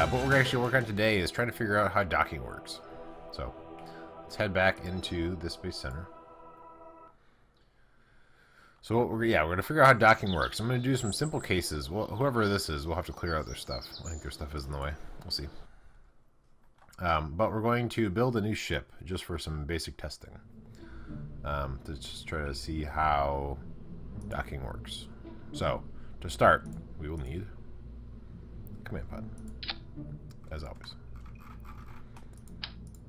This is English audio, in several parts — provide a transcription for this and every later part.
What we're going to actually work on today is trying to figure out how docking works. So let's head back into the Space Center. So what we're going to figure out how docking works. I'm going to do some simple cases. Well, whoever this is, we'll have to clear out their stuff. I think their stuff is in the way. We'll see. But we're going to build a new ship just for some basic testing. To just try to see how docking works. So to start, we will need a command pod, as always.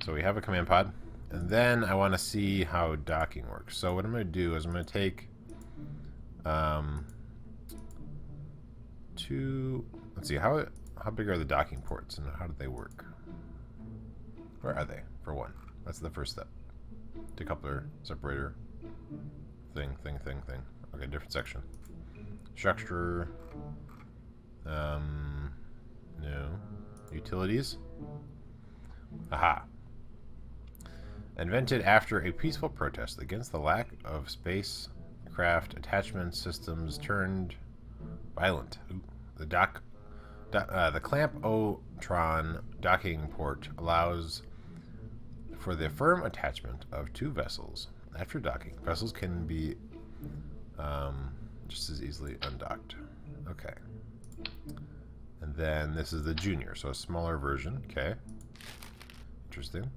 So we have a command pod, and then I want to see how docking works. So what I'm going to do is I'm going to take let's see, how big are the docking ports and how do they work? Where are they, for one? That's the first step. Decoupler, separator, thing. Okay, different section. Structure, no. Utilities. Aha. Invented after a peaceful protest against the lack of spacecraft attachment systems turned violent. Ooh. The Clamp-O-Tron docking port allows for the firm attachment of two vessels. After docking, vessels can be just as easily undocked. Okay. And then this is the Junior, so a smaller version. Okay. Interesting.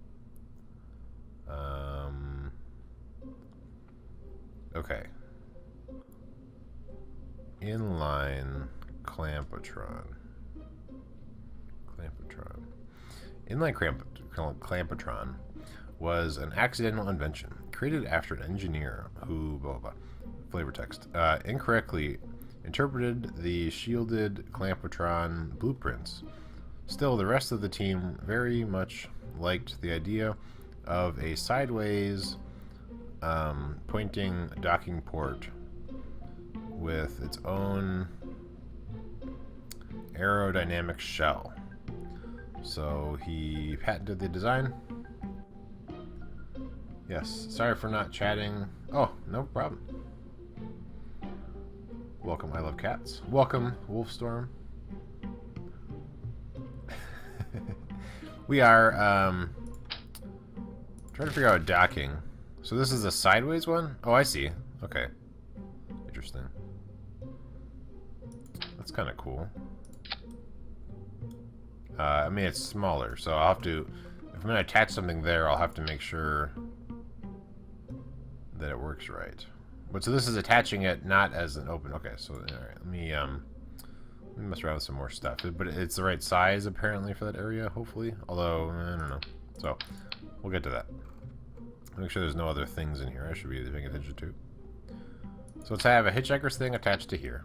Okay. Inline Clampotron. Inline Clampotron was an accidental invention created after an engineer who, blah, blah, blah, flavor text, incorrectly interpreted the shielded Clampotron blueprints. Still, the rest of the team very much liked the idea of a sideways pointing docking port with its own aerodynamic shell. So he patented the design. Yes, sorry for not chatting. Oh, no problem. Welcome, I love cats. Welcome, Wolfstorm. We are trying to figure out docking. So this is a sideways one? Oh, I see. Okay. Interesting. That's kind of cool. I mean, it's smaller, so I'll have to... If I'm going to attach something there, I'll have to make sure that it works right. But so this is attaching it not as an open... Okay, so alright, let me mess around with some more stuff. But it's the right size, apparently, for that area, hopefully. Although, I don't know. So, we'll get to that. Make sure there's no other things in here I should be paying attention to. So let's have a hitchhiker's thing attached to here.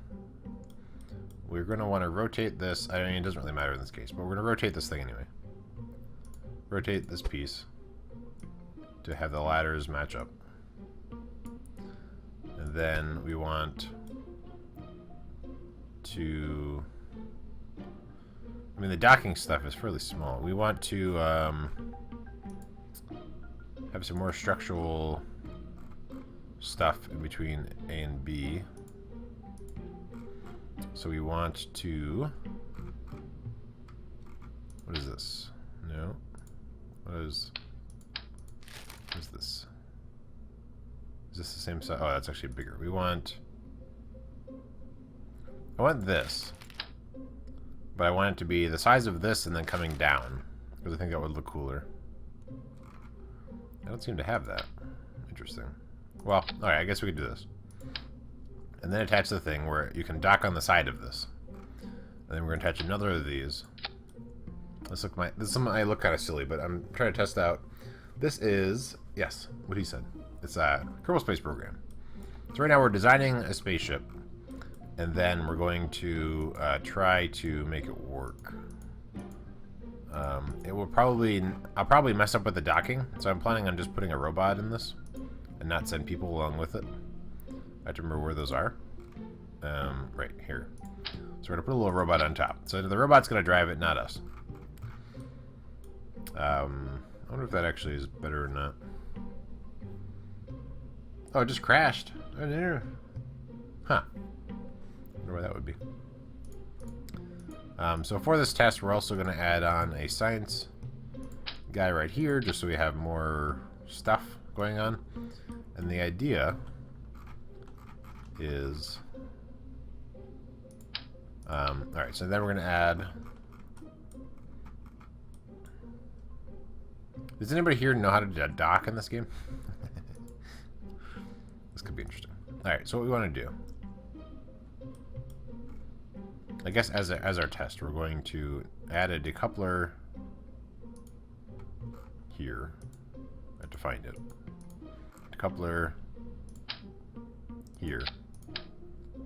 We're going to want to rotate this. I mean, it doesn't really matter in this case, but we're going to rotate this thing anyway. Rotate this piece to have the ladders match up. And then we want to... I mean, the docking stuff is fairly small. We want to have some more structural stuff in between A and B. So we want to... What is this? No. What is this? Is this the same size? Oh, that's actually bigger. We want... I want this. But I want it to be the size of this and then coming down. Because I think that would look cooler. I don't seem to have that. Interesting. Well, alright, I guess we could do this. And then attach the thing where you can dock on the side of this. And then we're going to attach another of these. This might look kind of silly, but I'm trying to test out. This is, yes, what he said. It's a Kerbal Space Program. So right now we're designing a spaceship. And then we're going to try to make it work. It will probably... I'll probably mess up with the docking. So I'm planning on just putting a robot in this. And not send people along with it. I have to remember where those are. Right here. So we're going to put a little robot on top. So the robot's going to drive it, not us. I wonder if that actually is better or not. Oh, it just crashed. Huh. I wonder why that would be. So for this test, we're also going to add on a science guy right here, just so we have more stuff going on. And the idea is... alright, so then we're going to add... Does anybody here know how to dock in this game? This could be interesting. Alright, so what we want to do... I guess as our test, we're going to add a decoupler here. I have to find it. Decoupler here.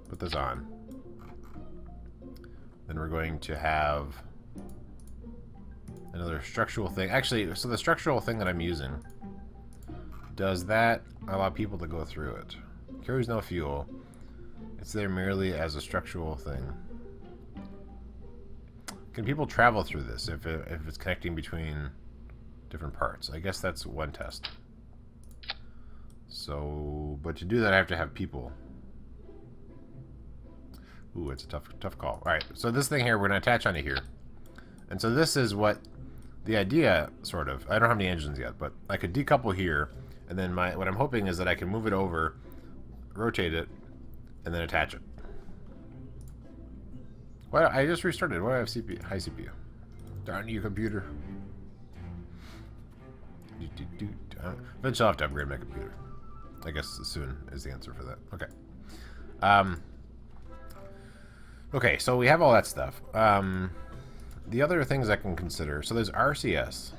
Put this on. Then we're going to have another structural thing. Actually, so the structural thing that I'm using, does that allow people to go through it? Carries no fuel. It's there merely as a structural thing. Can people travel through this if it's connecting between different parts? I guess that's one test. So, but to do that, I have to have people. Ooh, it's a tough call. All right, so this thing here, we're going to attach onto here. And so this is what the idea, sort of. I don't have any engines yet, but I could decouple here, and then what I'm hoping is that I can move it over, rotate it, and then attach it. Well, I just restarted. Why do I have CPU? High CPU. Darn you, computer. Eventually I'll have to upgrade my computer. I guess soon is the answer for that. Okay. Okay, so we have all that stuff. The other things I can consider. So there's RCS.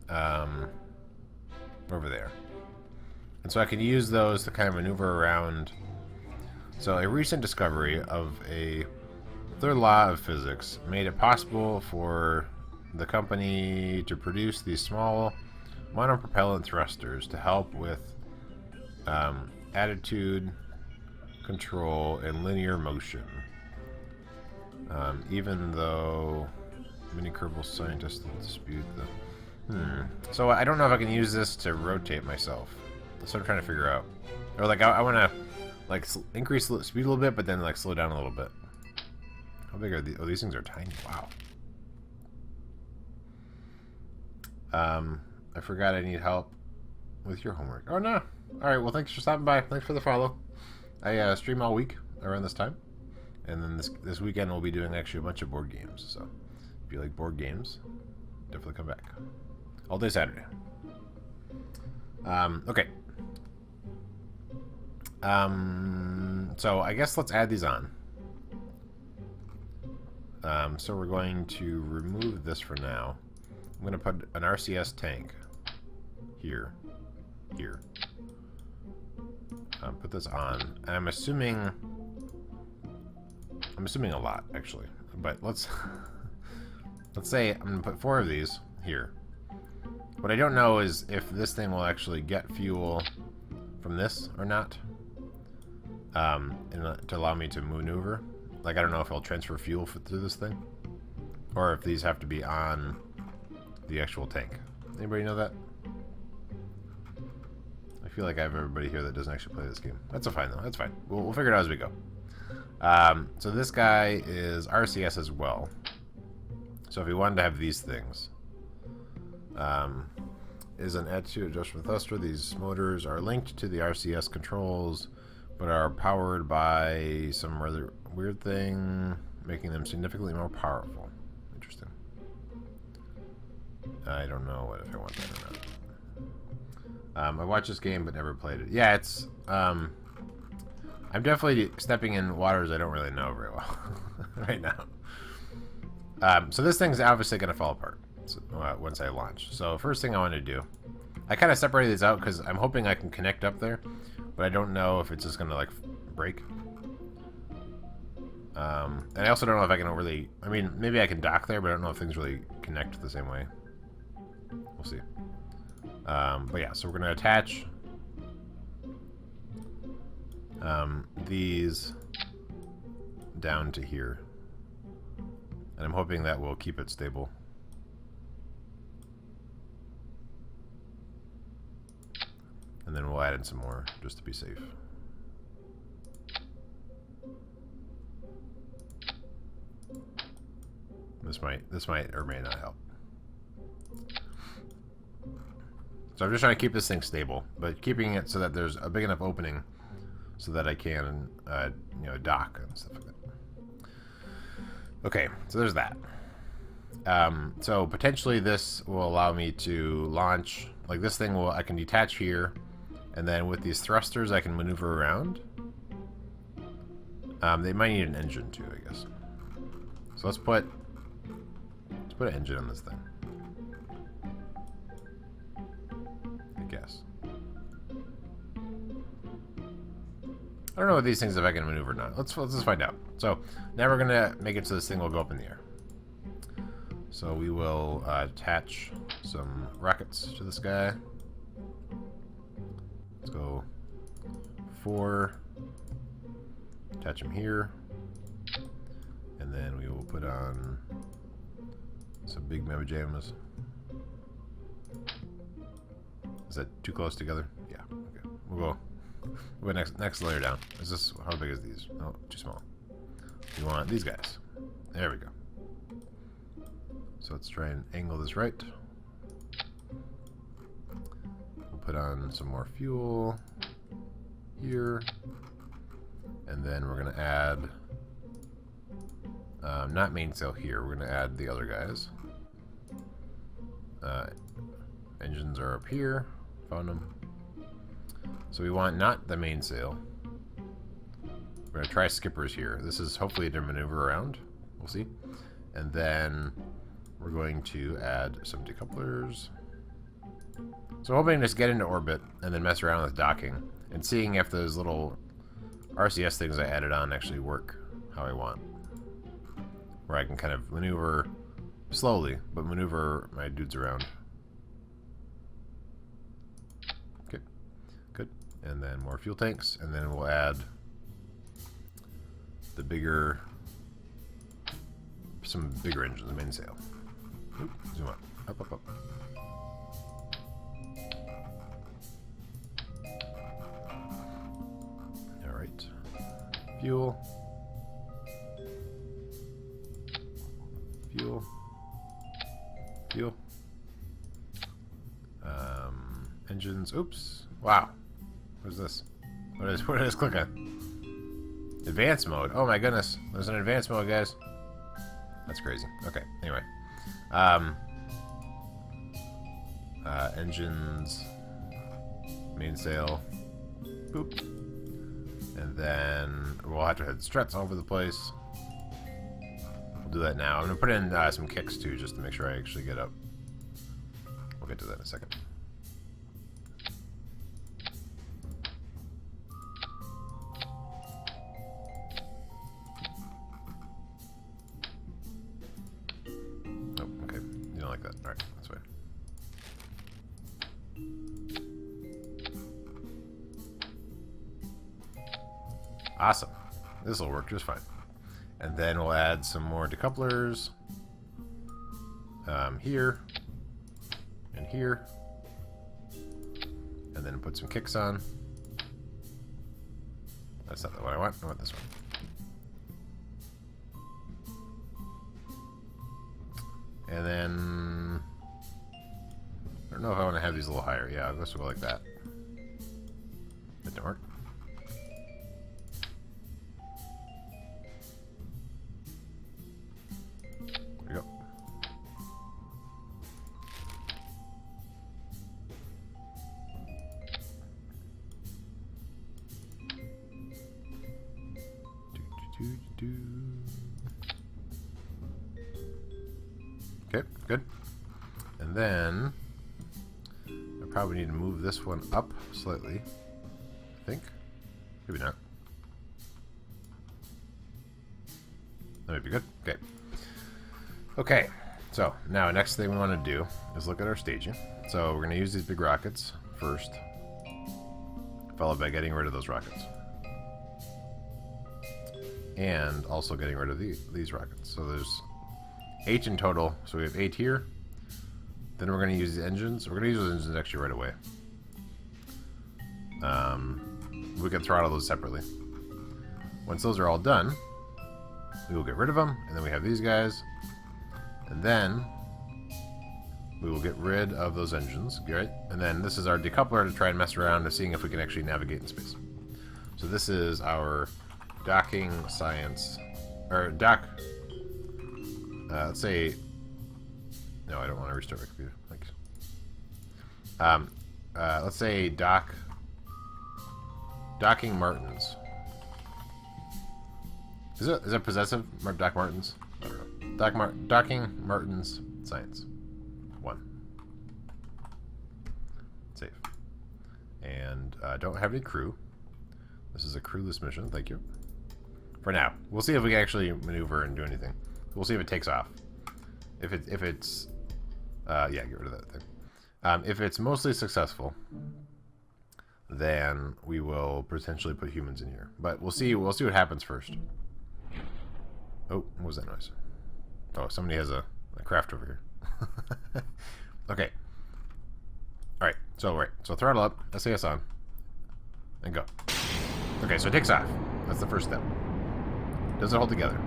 Over there. And so I can use those to kind of maneuver around. So a recent discovery of a third law of physics made it possible for the company to produce these small monopropellant thrusters to help with attitude control and linear motion. Even though many Kerbal scientists dispute the... So I don't know if I can use this to rotate myself. That's what I'm trying to figure out. Or like I want to like increase the speed a little bit, but then like slow down a little bit. How big are these? Oh, these things are tiny. Wow. I forgot I need help with your homework. Oh, no. All right, well, thanks for stopping by. Thanks for the follow. I stream all week around this time. And then this weekend we'll be doing actually a bunch of board games. So if you like board games, definitely come back. All day Saturday. Okay. So I guess let's add these on. So we're going to remove this for now. I'm going to put an RCS tank here. Put this on. I'm assuming a lot, actually. But let's say I'm going to put 4 of these here. What I don't know is if this thing will actually get fuel from this or not. To allow me to maneuver. Like, I don't know if it'll transfer fuel through this thing. Or if these have to be on the actual tank. Anybody know that? I feel like I have everybody here that doesn't actually play this game. That's fine, though. That's fine. We'll figure it out as we go. So this guy is RCS as well. So if we wanted to have these things. Is an attitude adjustment thruster. These motors are linked to the RCS controls, but are powered by some rather weird thing, making them significantly more powerful. Interesting. I don't know if I want that or not. I watched this game but never played it. Yeah, it's... I'm definitely stepping in waters I don't really know very well right now. So this thing's obviously going to fall apart once I launch. So first thing I want to do... I kind of separated these out because I'm hoping I can connect up there, but I don't know if it's just going to like break. And I also don't know if I can really... I mean, maybe I can dock there, but I don't know if things really connect the same way. We'll see. But yeah, so we're going to attach these down to here. And I'm hoping that will keep it stable. And then we'll add in some more just to be safe. This might or may not help. So I'm just trying to keep this thing stable, but keeping it so that there's a big enough opening so that I can, you know, dock and stuff like that. Okay, so there's that. So potentially this will allow me to launch, like this thing I can detach here, and then with these thrusters I can maneuver around. They might need an engine too, I guess. So let's put an engine on this thing. I guess. I don't know what these things if I can maneuver or not. Let's just find out. So now we're gonna make it so this thing will go up in the air. So we will attach some rockets to this guy. Let's go 4. Attach them here. And then we will put on some big mamma jammas. Is that too close together? Yeah. Okay. We'll go next layer down. Is this, how big is these? No, too small. We want these guys. There we go. So let's try and angle this right. We'll put on some more fuel here. And then we're going to add, not mainsail here, we're going to add the other guys. Engines are up here. Found them. So we want not the mainsail. We're going to try skippers here. This is hopefully to maneuver around. We'll see. And then we're going to add some decouplers. So I'm hoping to just get into orbit and then mess around with docking and seeing if those little RCS things I added on actually work how I want. Where I can kind of maneuver slowly, but maneuver my dudes around. Okay, good. And then more fuel tanks, and then we'll add the some bigger engines, the mainsail. Oop, zoom up, up. All right, fuel. Engines. Oops. Wow. What is this? What did I just click on? Advanced mode. Oh my goodness. There's an advanced mode, guys. That's crazy. Okay. Anyway. Engines. Mainsail. Boop. And then we'll have to hit struts all over the place. We'll do that now. I'm going to put in some kicks too, just to make sure I actually get up. We'll get to that in a second. Oh, okay. You don't like that. Alright, that's fine. Awesome. This will work just fine. And then we'll add some more decouplers here and here. And then put some kicks on. That's not the one I want. I want this one. And then I don't know if I want to have these a little higher. Yeah, I guess we'll go like that. That didn't work. There we go. Okay, good. And then I probably need to move this one up slightly. I think. Maybe not. That might be good. Okay. Okay. So now next thing we want to do is look at our staging. So we're going to use these big rockets first, followed by getting rid of those rockets. And also getting rid of these rockets. So there's 8 in total. So we have 8 here. Then we're going to use the engines. We're going to use those engines actually right away. We can throttle those separately. Once those are all done, we will get rid of them. And then we have these guys. And then we will get rid of those engines, right? And then this is our decoupler to try and mess around to seeing if we can actually navigate in space. So this is our docking science, or dock. Let's say, no, I don't want to restart my computer. Thanks. Let's say docking Martens. Is it possessive? Doc Martens? I don't know. Docking Martens science. 1. Save. And don't have any crew. This is a crewless mission. Thank you. For now, we'll see if we can actually maneuver and do anything. We'll see if it takes off. If it's yeah, get rid of that thing. If it's mostly successful, then we will potentially put humans in here. But we'll see. We'll see what happens first. Oh, what was that noise? Oh, somebody has a craft over here. Okay. All right. So throttle up, SAS on, and go. Okay, so it takes off. That's the first step. Does it hold together?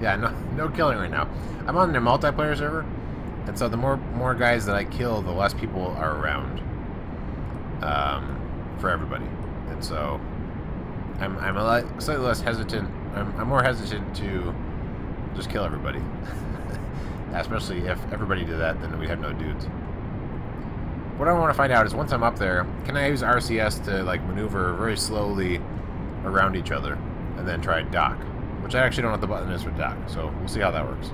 Yeah, no killing right now. I'm on their multiplayer server, and so the more guys that I kill, the less people are around for everybody. And so I'm slightly less hesitant. I'm more hesitant to just kill everybody. Especially if everybody did that, then we'd have no dudes. What I want to find out is once I'm up there, can I use RCS to like maneuver very slowly around each other and then try dock? Which I actually don't know what the button is for dock, so we'll see how that works.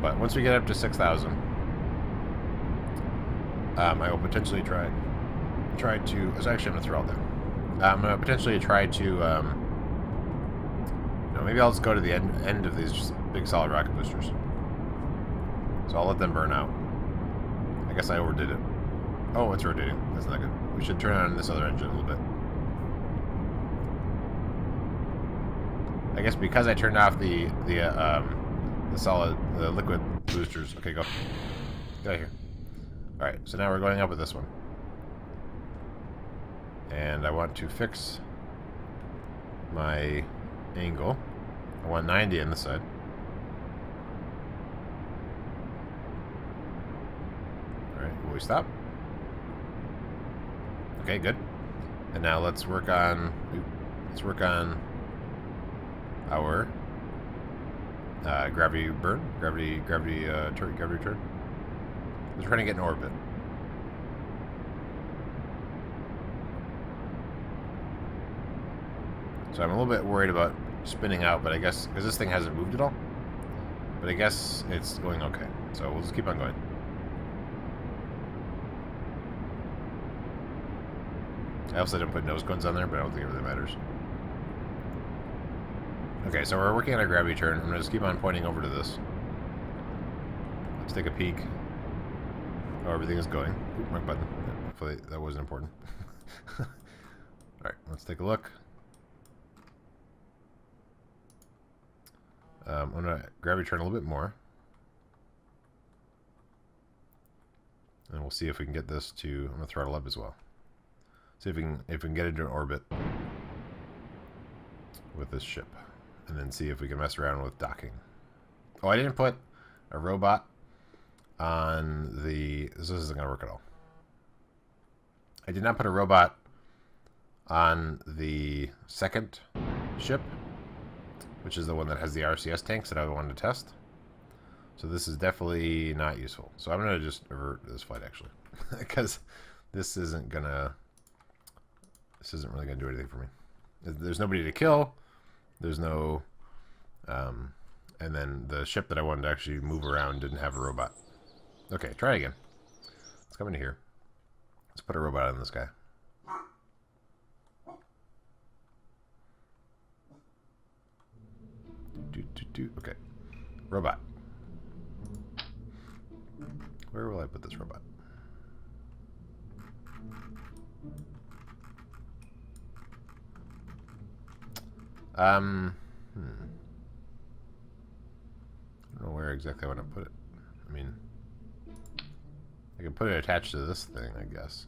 But once we get up to 6,000, I will potentially try to. Actually, I'm gonna throw all down. I'm gonna potentially try to. Maybe I'll just go to the end of these big solid rocket boosters. So I'll let them burn out. I guess I overdid it. Oh, it's rotating. That's not good. We should turn on this other engine a little bit. I guess because I turned off the liquid boosters. Okay, go. Get out of here. Alright, so now we're going up with this one. And I want to fix my angle. I want 90 on this side. Alright, will we stop? Okay, good. And now let's work on our gravity burn, gravity turn. We're trying to get in orbit. So I'm a little bit worried about spinning out, but I guess because this thing hasn't moved at all. But I guess it's going okay. So we'll just keep on going. I also didn't put nose cones on there, but I don't think it really matters. Okay, so we're working on our gravity turn. I'm going to just keep on pointing over to this. Let's take a peek. Oh, everything is going. Oop, wrong button. Hopefully that wasn't important. Alright, let's take a look. I'm going to gravity turn a little bit more. And we'll see if we can get this to... I'm going to throttle up as well. See if we can get into an orbit with this ship. And then see if we can mess around with docking. Oh, I didn't put a robot on the... This isn't going to work at all. I did not put a robot on the second ship, which is the one that has the RCS tanks that I wanted to test. So this is definitely not useful. So I'm going to just avert this flight, actually. Because this isn't really going to do anything for me. There's nobody to kill. There's no... and then the ship that I wanted to actually move around didn't have a robot. Okay, try again. Let's come into here. Let's put a robot on this guy. Okay. Robot. Where will I put this robot? I don't know where exactly I want to put it. I mean, I can put it attached to this thing, I guess.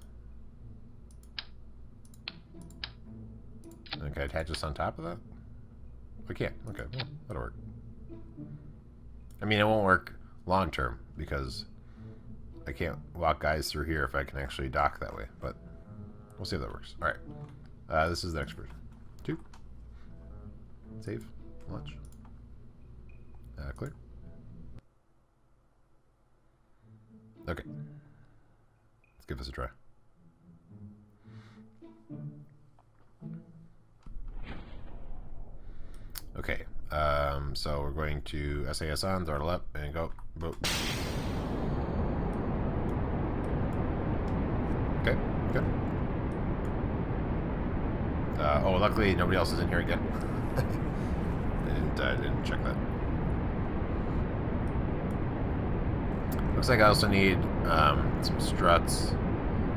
And can I attach this on top of that? I can't. Okay, well, that'll work. I mean, it won't work long term because I can't walk guys through here if I can actually dock that way. But we'll see if that works. All right. This is the next version. 2. Save. Launch. Clear. Okay. Let's give this a try. Okay. So we're going to SAS on, throttle up, and go. Boop. Okay. Good. Oh, luckily nobody else is in here again. I didn't check that. Looks like I also need some struts,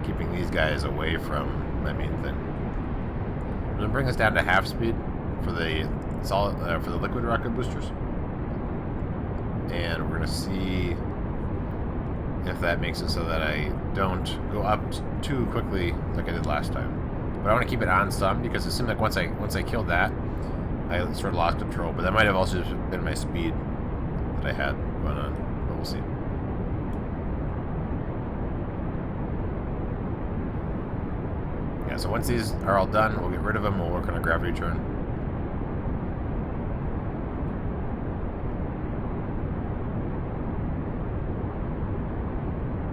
keeping these guys away from my main thing. I'm gonna bring this down to half speed for the solid for the liquid rocket boosters, and we're gonna see if that makes it so that I don't go up too quickly like I did last time. But I want to keep it on some because it seemed like once I killed that, I sort of lost control. But that might have also just been my speed that I had going on. But we'll see. Yeah, so once these are all done, we'll get rid of them. We'll work on a gravity turn.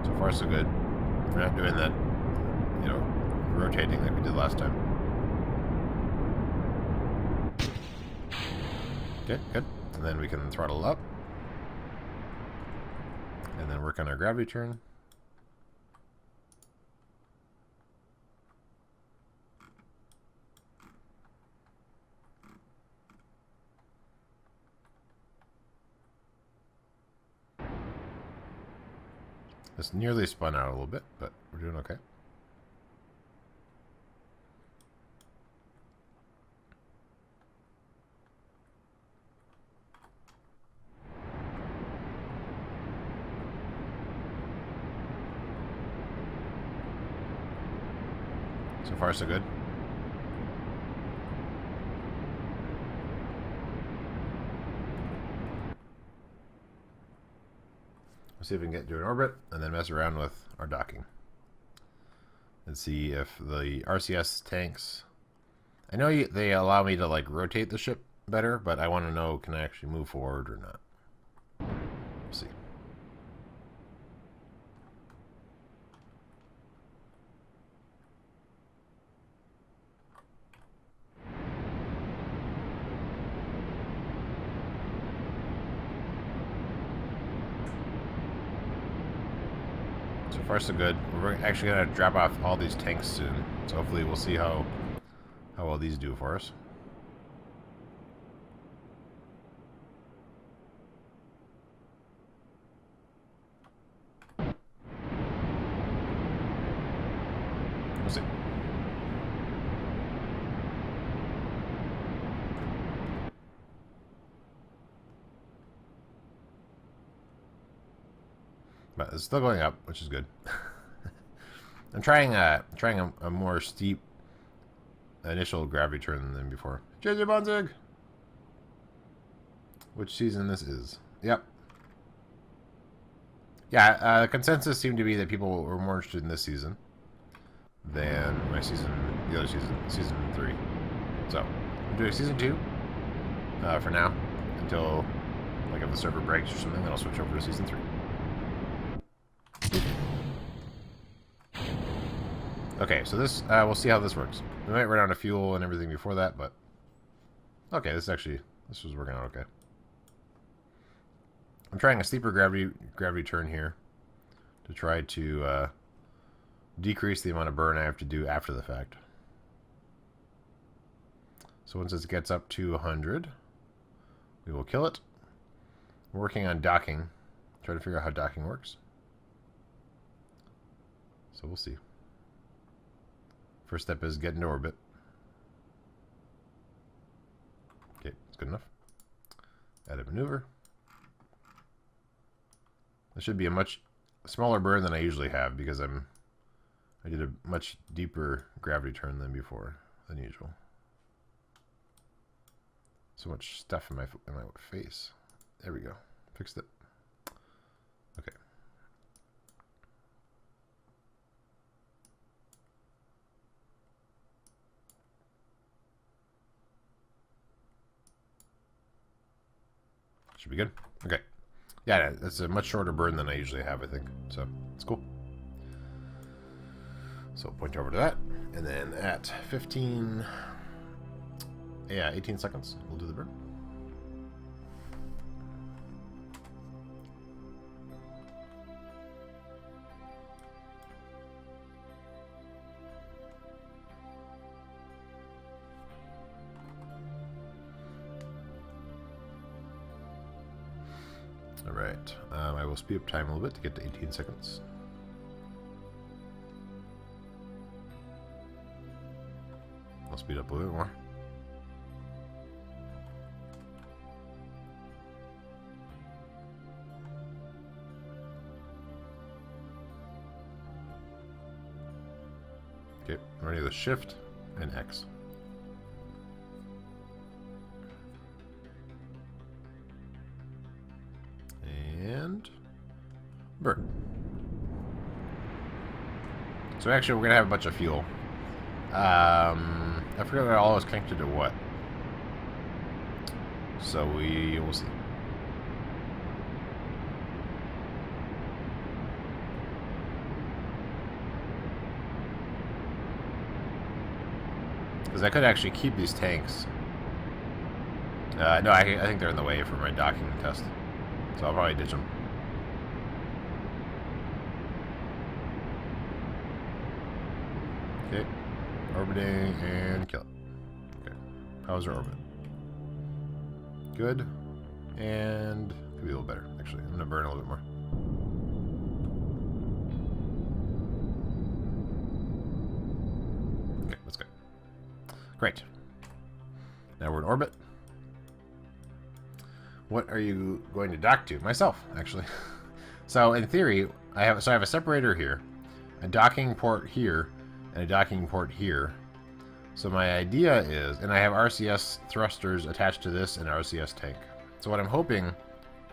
So far, so good. We're not doing that, you know, rotating like we did last time. Okay, good. And then we can throttle up. And then work on our gravity turn. It's nearly spun out a little bit, but we're doing okay. So far, so good. We'll see if we can get to an orbit and then mess around with our docking. And see if the RCS tanks... I know they allow me to like rotate the ship better, but I want to know, can I actually move forward or not? We'll see. So far, so good. We're actually going to drop off all these tanks soon. So hopefully we'll see how well these do for us. We'll see. But it's still going up, which is good. I'm trying a more steep initial gravity turn than before. JJ Bonzig! Which season this is. Yep. Yeah, the consensus seemed to be that people were more interested in this season than the other season, season 3. So, I'm doing season 2 for now, until, like, if the server breaks or something, then I'll switch over to season 3. Okay, so this, we'll see how this works. We might run out of fuel and everything before that, but... Okay, this was working out okay. I'm trying a steeper gravity turn here to try to decrease the amount of burn I have to do after the fact. So once this gets up to 100, we will kill it. We're working on docking. Try to figure out how docking works. So we'll see. First step is get into orbit. Okay, that's good enough. Add a maneuver. This should be a much smaller burn than I usually have because I did a much deeper gravity turn than usual. So much stuff in my face. There we go. Fixed it. Okay. Should be good. Okay. Yeah, that's a much shorter burn than I usually have, I think. So, it's cool. So, point over to that. And then at 15... Yeah, 18 seconds. We'll do the burn. Alright, I will speed up time a little bit to get to 18 seconds. I'll speed up a little bit more. Okay, I'm ready with Shift and X. And burn. So actually, we're gonna have a bunch of fuel. I forget what all is connected to what. So we will see. Because I could actually keep these tanks. No, I think they're in the way for my docking test. So I'll probably ditch them. Okay. Orbiting and kill it. Okay. How's our orbit? Good. And could be a little better, actually. I'm gonna burn a little bit more. Okay, that's good. Great. Now we're in orbit. What are you going to dock to? Myself, actually. So in theory, I have a separator here, a docking port here, and a docking port here. So my idea is, and I have RCS thrusters attached to this and RCS tank. So what I'm hoping,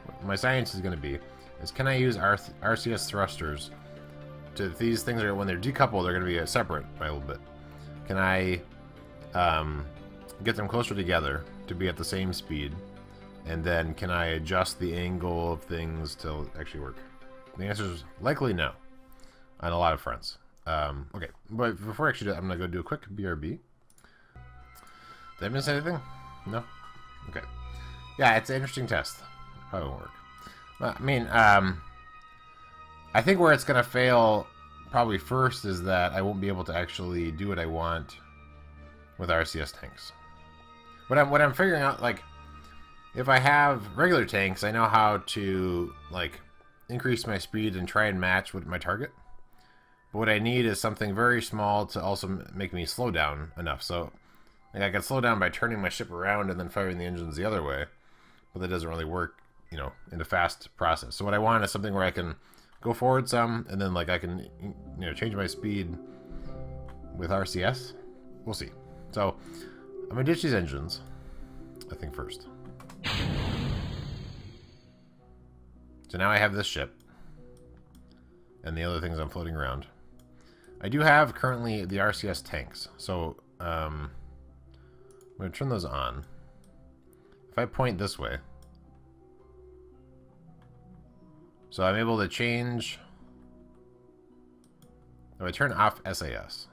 what my science is going to be, is can I use RCS thrusters to, these things are, when they're decoupled, they're going to be separate by a little bit. Can I get them closer together to be at the same speed? And then can I adjust the angle of things to actually work? The answer is likely no on a lot of fronts. Okay, but before I actually do that, I'm going to go do a quick BRB. Did I miss anything? No? Okay. Yeah, it's an interesting test. Probably won't work. I mean, I think where it's going to fail probably first is that I won't be able to actually do what I want with RCS tanks. What I'm figuring out, like, if I have regular tanks, I know how to, like, increase my speed and try and match with my target. But what I need is something very small to also make me slow down enough. So, like, I can slow down by turning my ship around and then firing the engines the other way. But that doesn't really work, you know, in a fast process. So what I want is something where I can go forward some, and then, like, I can, you know, change my speed with RCS. We'll see. So, I'm going to ditch these engines, I think, first. So now I have this ship and the other things I'm floating around. I do have currently the RCS tanks, so I'm going to turn those on. If I point this way, so I'm able to change. If I turn off SAS,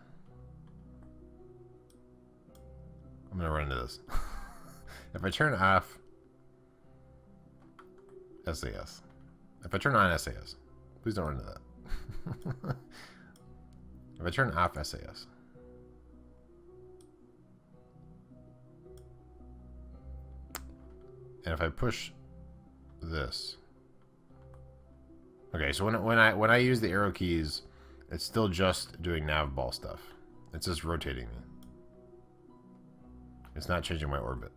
I'm going to run into this. If I turn off SAS, if I turn on SAS, please don't run into that. If I turn off SAS, and if I push this, okay. So when I use the arrow keys, it's still just doing nav ball stuff. It's just rotating me. It's not changing my orbit.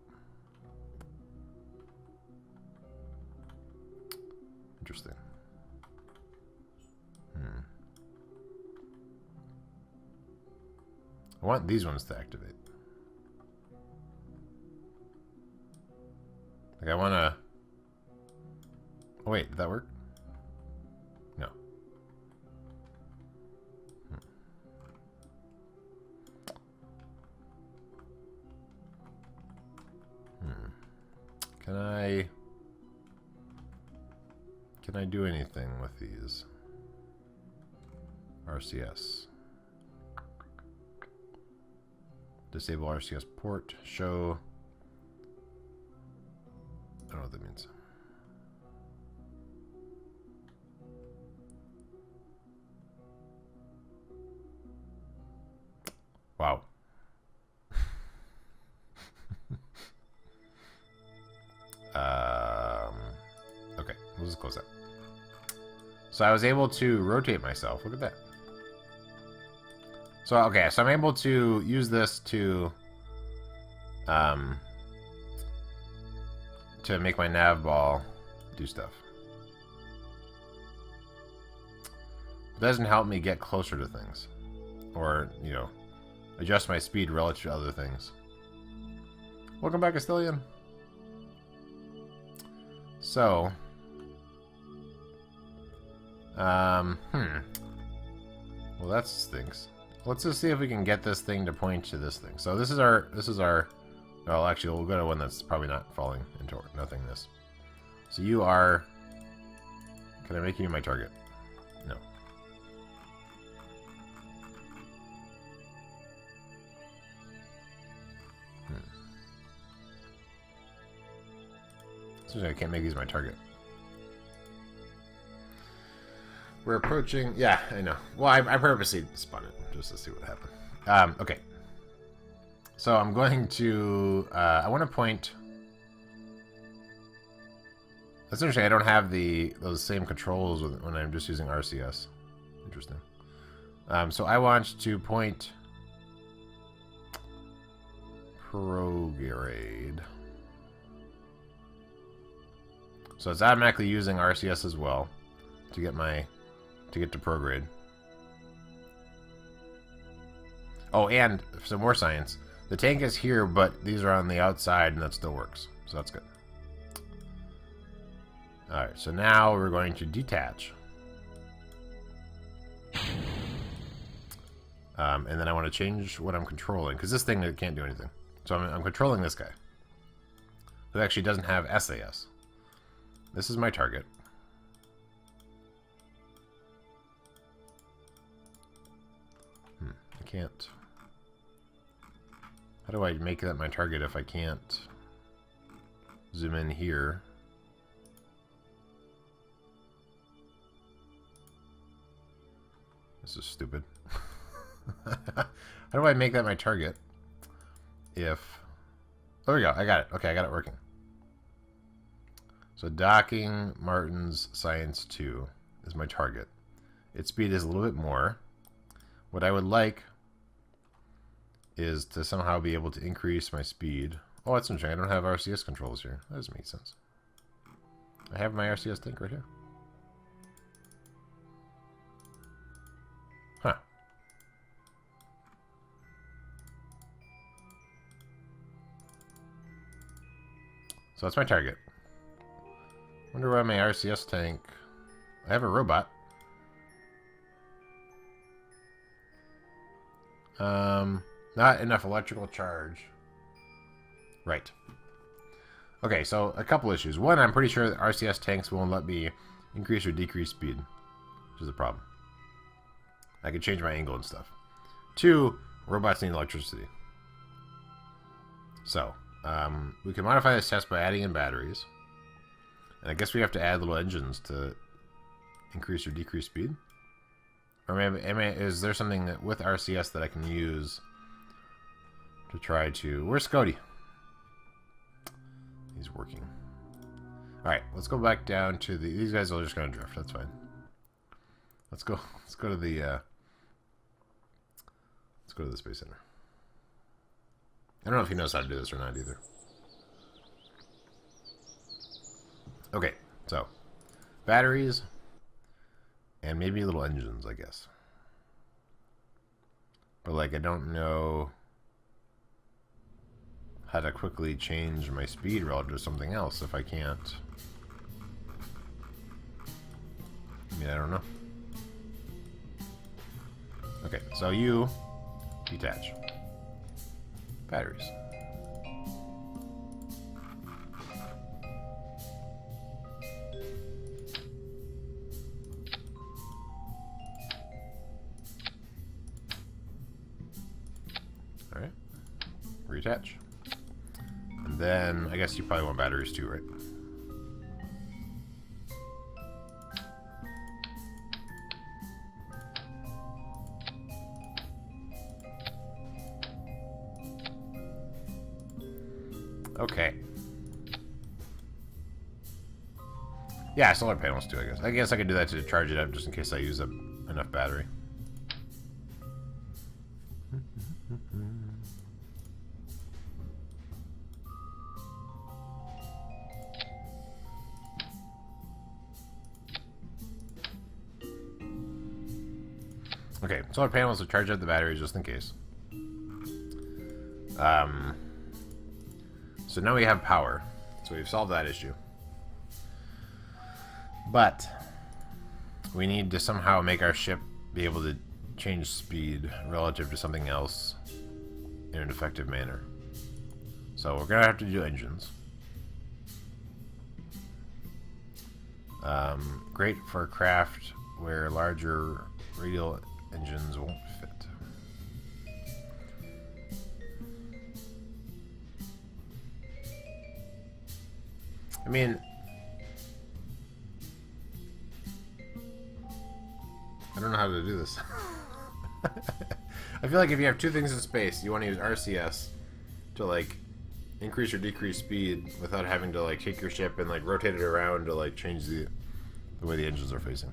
Interesting. I want these ones to activate. Like, I want to... Oh, wait, did that work? No. Can I do anything with these? RCS. Disable RCS port. Show. I don't know what that means. Wow. Okay, we'll just close that. So I was able to rotate myself. Look at that. So, okay, so I'm able to use this to make my nav ball do stuff. It doesn't help me get closer to things. Or, you know, adjust my speed relative to other things. Welcome back, Astillion. So, well, that stinks. Let's just see if we can get this thing to point to this thing. So this is our, well, actually, we'll go to one that's probably not falling into nothingness. So you are, can I make you my target? No. So I can't make these my target. We're approaching... Yeah, I know. Well, I purposely spun it just to see what happened. Okay. So I'm going to... I want to point... That's interesting. I don't have those same controls when I'm just using RCS. Interesting. So I want to point... Prograde. So it's automatically using RCS as well to get to prograde. Oh, and some more science. The tank is here, but these are on the outside, and that still works. So that's good. Alright, so now we're going to detach. And then I want to change what I'm controlling, because this thing can't do anything. So I'm controlling this guy, who actually doesn't have SAS. This is my target. I can't... How do I make that my target if I can't zoom in here? This is stupid. How do I make that my target if... There we go, I got it. Okay, I got it working. So docking Martens Science 2 is my target. Its speed is a little bit more. What I would like is to somehow be able to increase my speed. Oh, that's interesting. I don't have RCS controls here. That doesn't make sense. I have my RCS tank right here. Huh. So that's my target. Wonder why my RCS tank... I have a robot. Not enough electrical charge. Right. Okay, so a couple issues. One, I'm pretty sure that RCS tanks won't let me increase or decrease speed, which is a problem. I can change my angle and stuff. Two, robots need electricity. So, we can modify this test by adding in batteries. And I guess we have to add little engines to increase or decrease speed. Or maybe, is there something that with RCS that I can use to try to... Where's Scotty? He's working. Alright, let's go back down to the... These guys are just going to drift, that's fine. Let's go to the... let's go to the Space Center. I don't know if he knows how to do this or not either. Okay, so batteries and maybe little engines, I guess. But like, I don't know how to quickly change my speed relative to something else if I can't. I mean, I don't know. Okay, so you detach. Batteries. Alright. Reattach. And then, I guess you probably want batteries too, right? Okay. Yeah, solar panels too, I guess. I guess I could do that to charge it up just in case I use up enough battery. Okay, solar panels to charge up the batteries just in case. So now we have power. So we've solved that issue. But we need to somehow make our ship be able to change speed relative to something else in an effective manner. So we're going to have to do engines. Great for craft where larger radial engines won't fit. I mean, I don't know how to do this. I feel like if you have two things in space, you want to use RCS to like increase or decrease speed without having to like take your ship and like rotate it around to like change the way the engines are facing.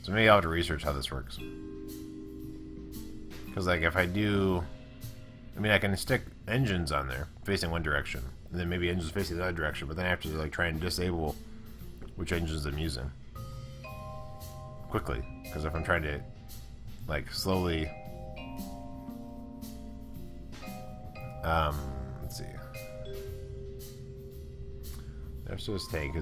So maybe I'll have to research how this works. Because like if I do, I mean I can stick engines on there facing one direction, and then maybe engines facing the other direction, but then I have to like try and disable which engines I'm using quickly. Because if I'm trying to like slowly, let's see. This tank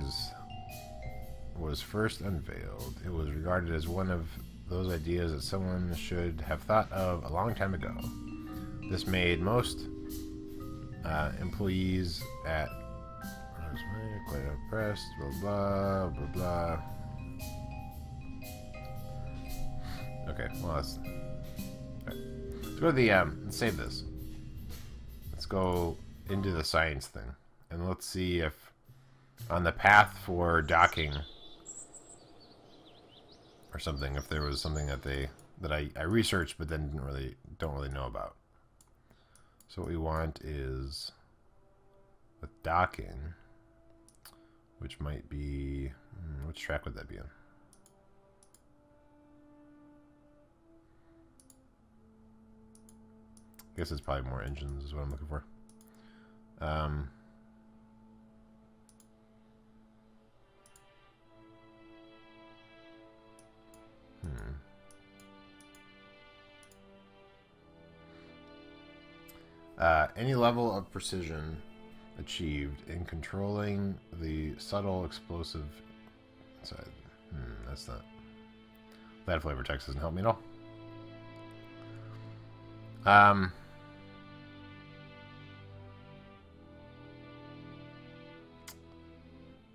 was first unveiled. It was regarded as one of those ideas that someone should have thought of a long time ago. This made most employees at quite impressed. Blah blah blah blah. Okay, well let's go to the let's save this. Let's go into the science thing, and let's see if on the path for docking or something, if there was something that I researched but then don't really know about. So what we want is with docking, which might be which track would that be on? I guess it's probably more engines is what I'm looking for. Any level of precision achieved in controlling the subtle explosive inside. That's not. That flavor text doesn't help me at all.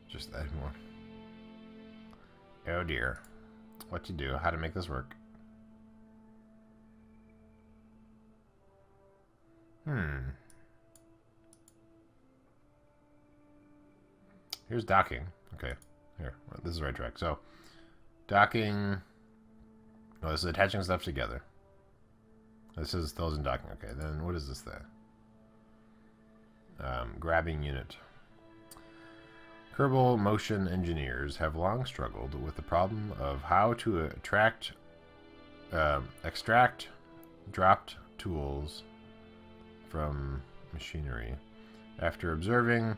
Just add more. Oh dear. What to do? How to make this work? Here's docking. Okay. Here. This is the right track. So, docking. No, this is attaching stuff together. This is those in docking. Okay, then what is this thing? Grabbing unit. Kerbal motion engineers have long struggled with the problem of how to extract dropped tools from machinery. After observing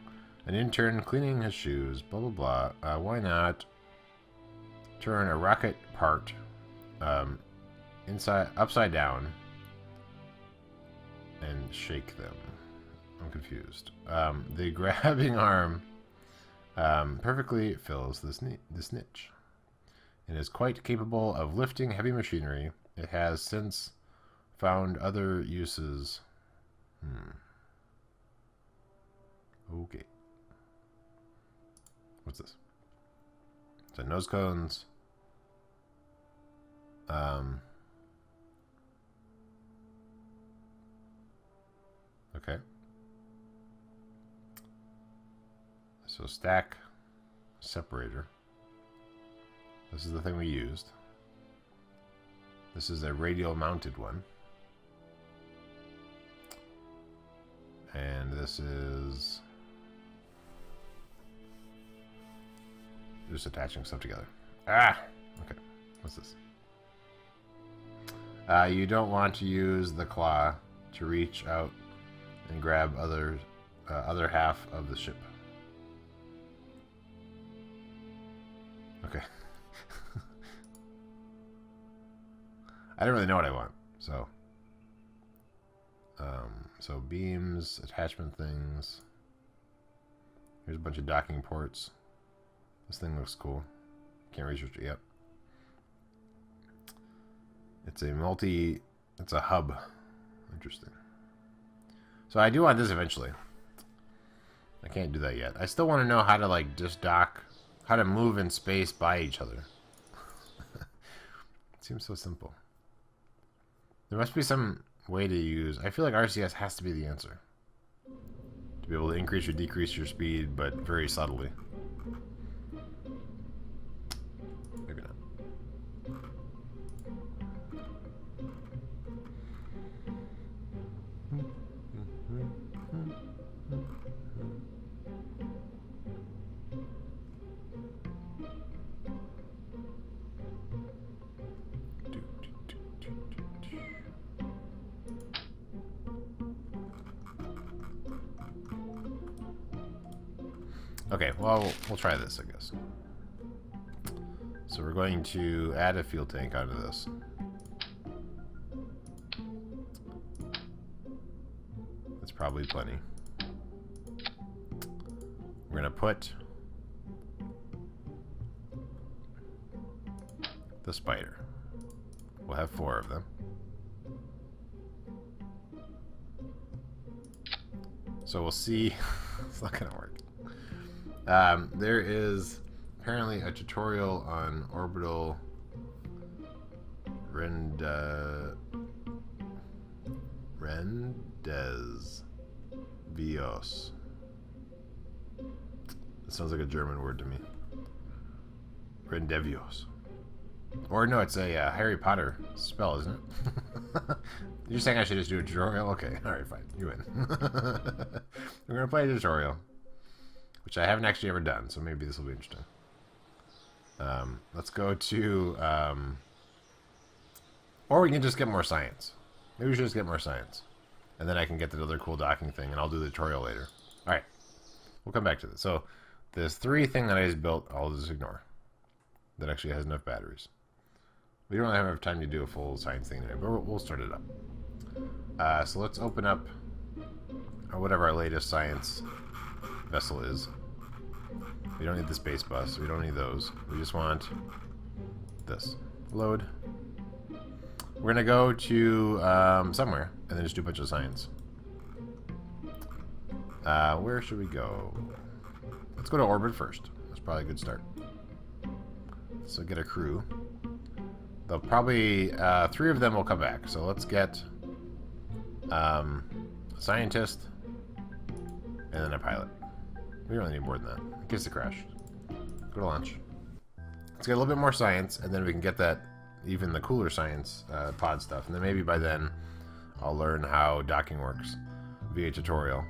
an intern cleaning his shoes, blah blah blah, why not turn a rocket part upside down and shake them. I'm confused. The grabbing arm perfectly fills this niche and is quite capable of lifting heavy machinery. It has since found other uses. Okay. What's this? So nose cones. Okay. So stack separator. This is the thing we used. This is a radial mounted one. And this is just attaching stuff together. Ah! Okay. What's this? You don't want to use the claw to reach out and grab other half of the ship. Okay. I don't really know what I want, so. So beams, attachment things. Here's a bunch of docking ports. This thing looks cool. Can't research it yet. It's it's a hub. Interesting. So I do want this eventually. I can't do that yet. I still want to know how to like just dock, how to move in space by each other. It seems so simple. There must be some way to use. I feel like RCS has to be the answer. To be able to increase or decrease your speed, but very subtly. Maybe not. Okay, well, we'll try this, I guess. So we're going to add a fuel tank onto this. That's probably plenty. We're going to put the spider. We'll have 4 of them. So we'll see. It's not going to work. There is apparently a tutorial on orbital Rendes Vios. That sounds like a German word to me. Rendevios. Or no, it's a Harry Potter spell, isn't it? You're saying I should just do a tutorial? Okay, alright, fine. You win. We're going to play a tutorial, which I haven't actually ever done, so maybe this will be interesting. Let's go to... or we can just get more science. Maybe we should just get more science. And then I can get the other cool docking thing, and I'll do the tutorial later. Alright. We'll come back to this. So, this 3 thing that I just built, I'll just ignore. That actually has enough batteries. We don't have enough time to do a full science thing today, but we'll start it up. So let's open up whatever our latest science vessel is. We don't need the space bus. We don't need those. We just want this. Load. We're gonna go to somewhere and then just do a bunch of science. Where should we go? Let's go to orbit first. That's probably a good start. So get a crew. They'll probably 3 of them will come back. So let's get a scientist and then a pilot. We don't really need more than that in case it crashed. Go to launch. Let's get a little bit more science, and then we can get that even the cooler science pod stuff. And then maybe by then I'll learn how docking works via tutorial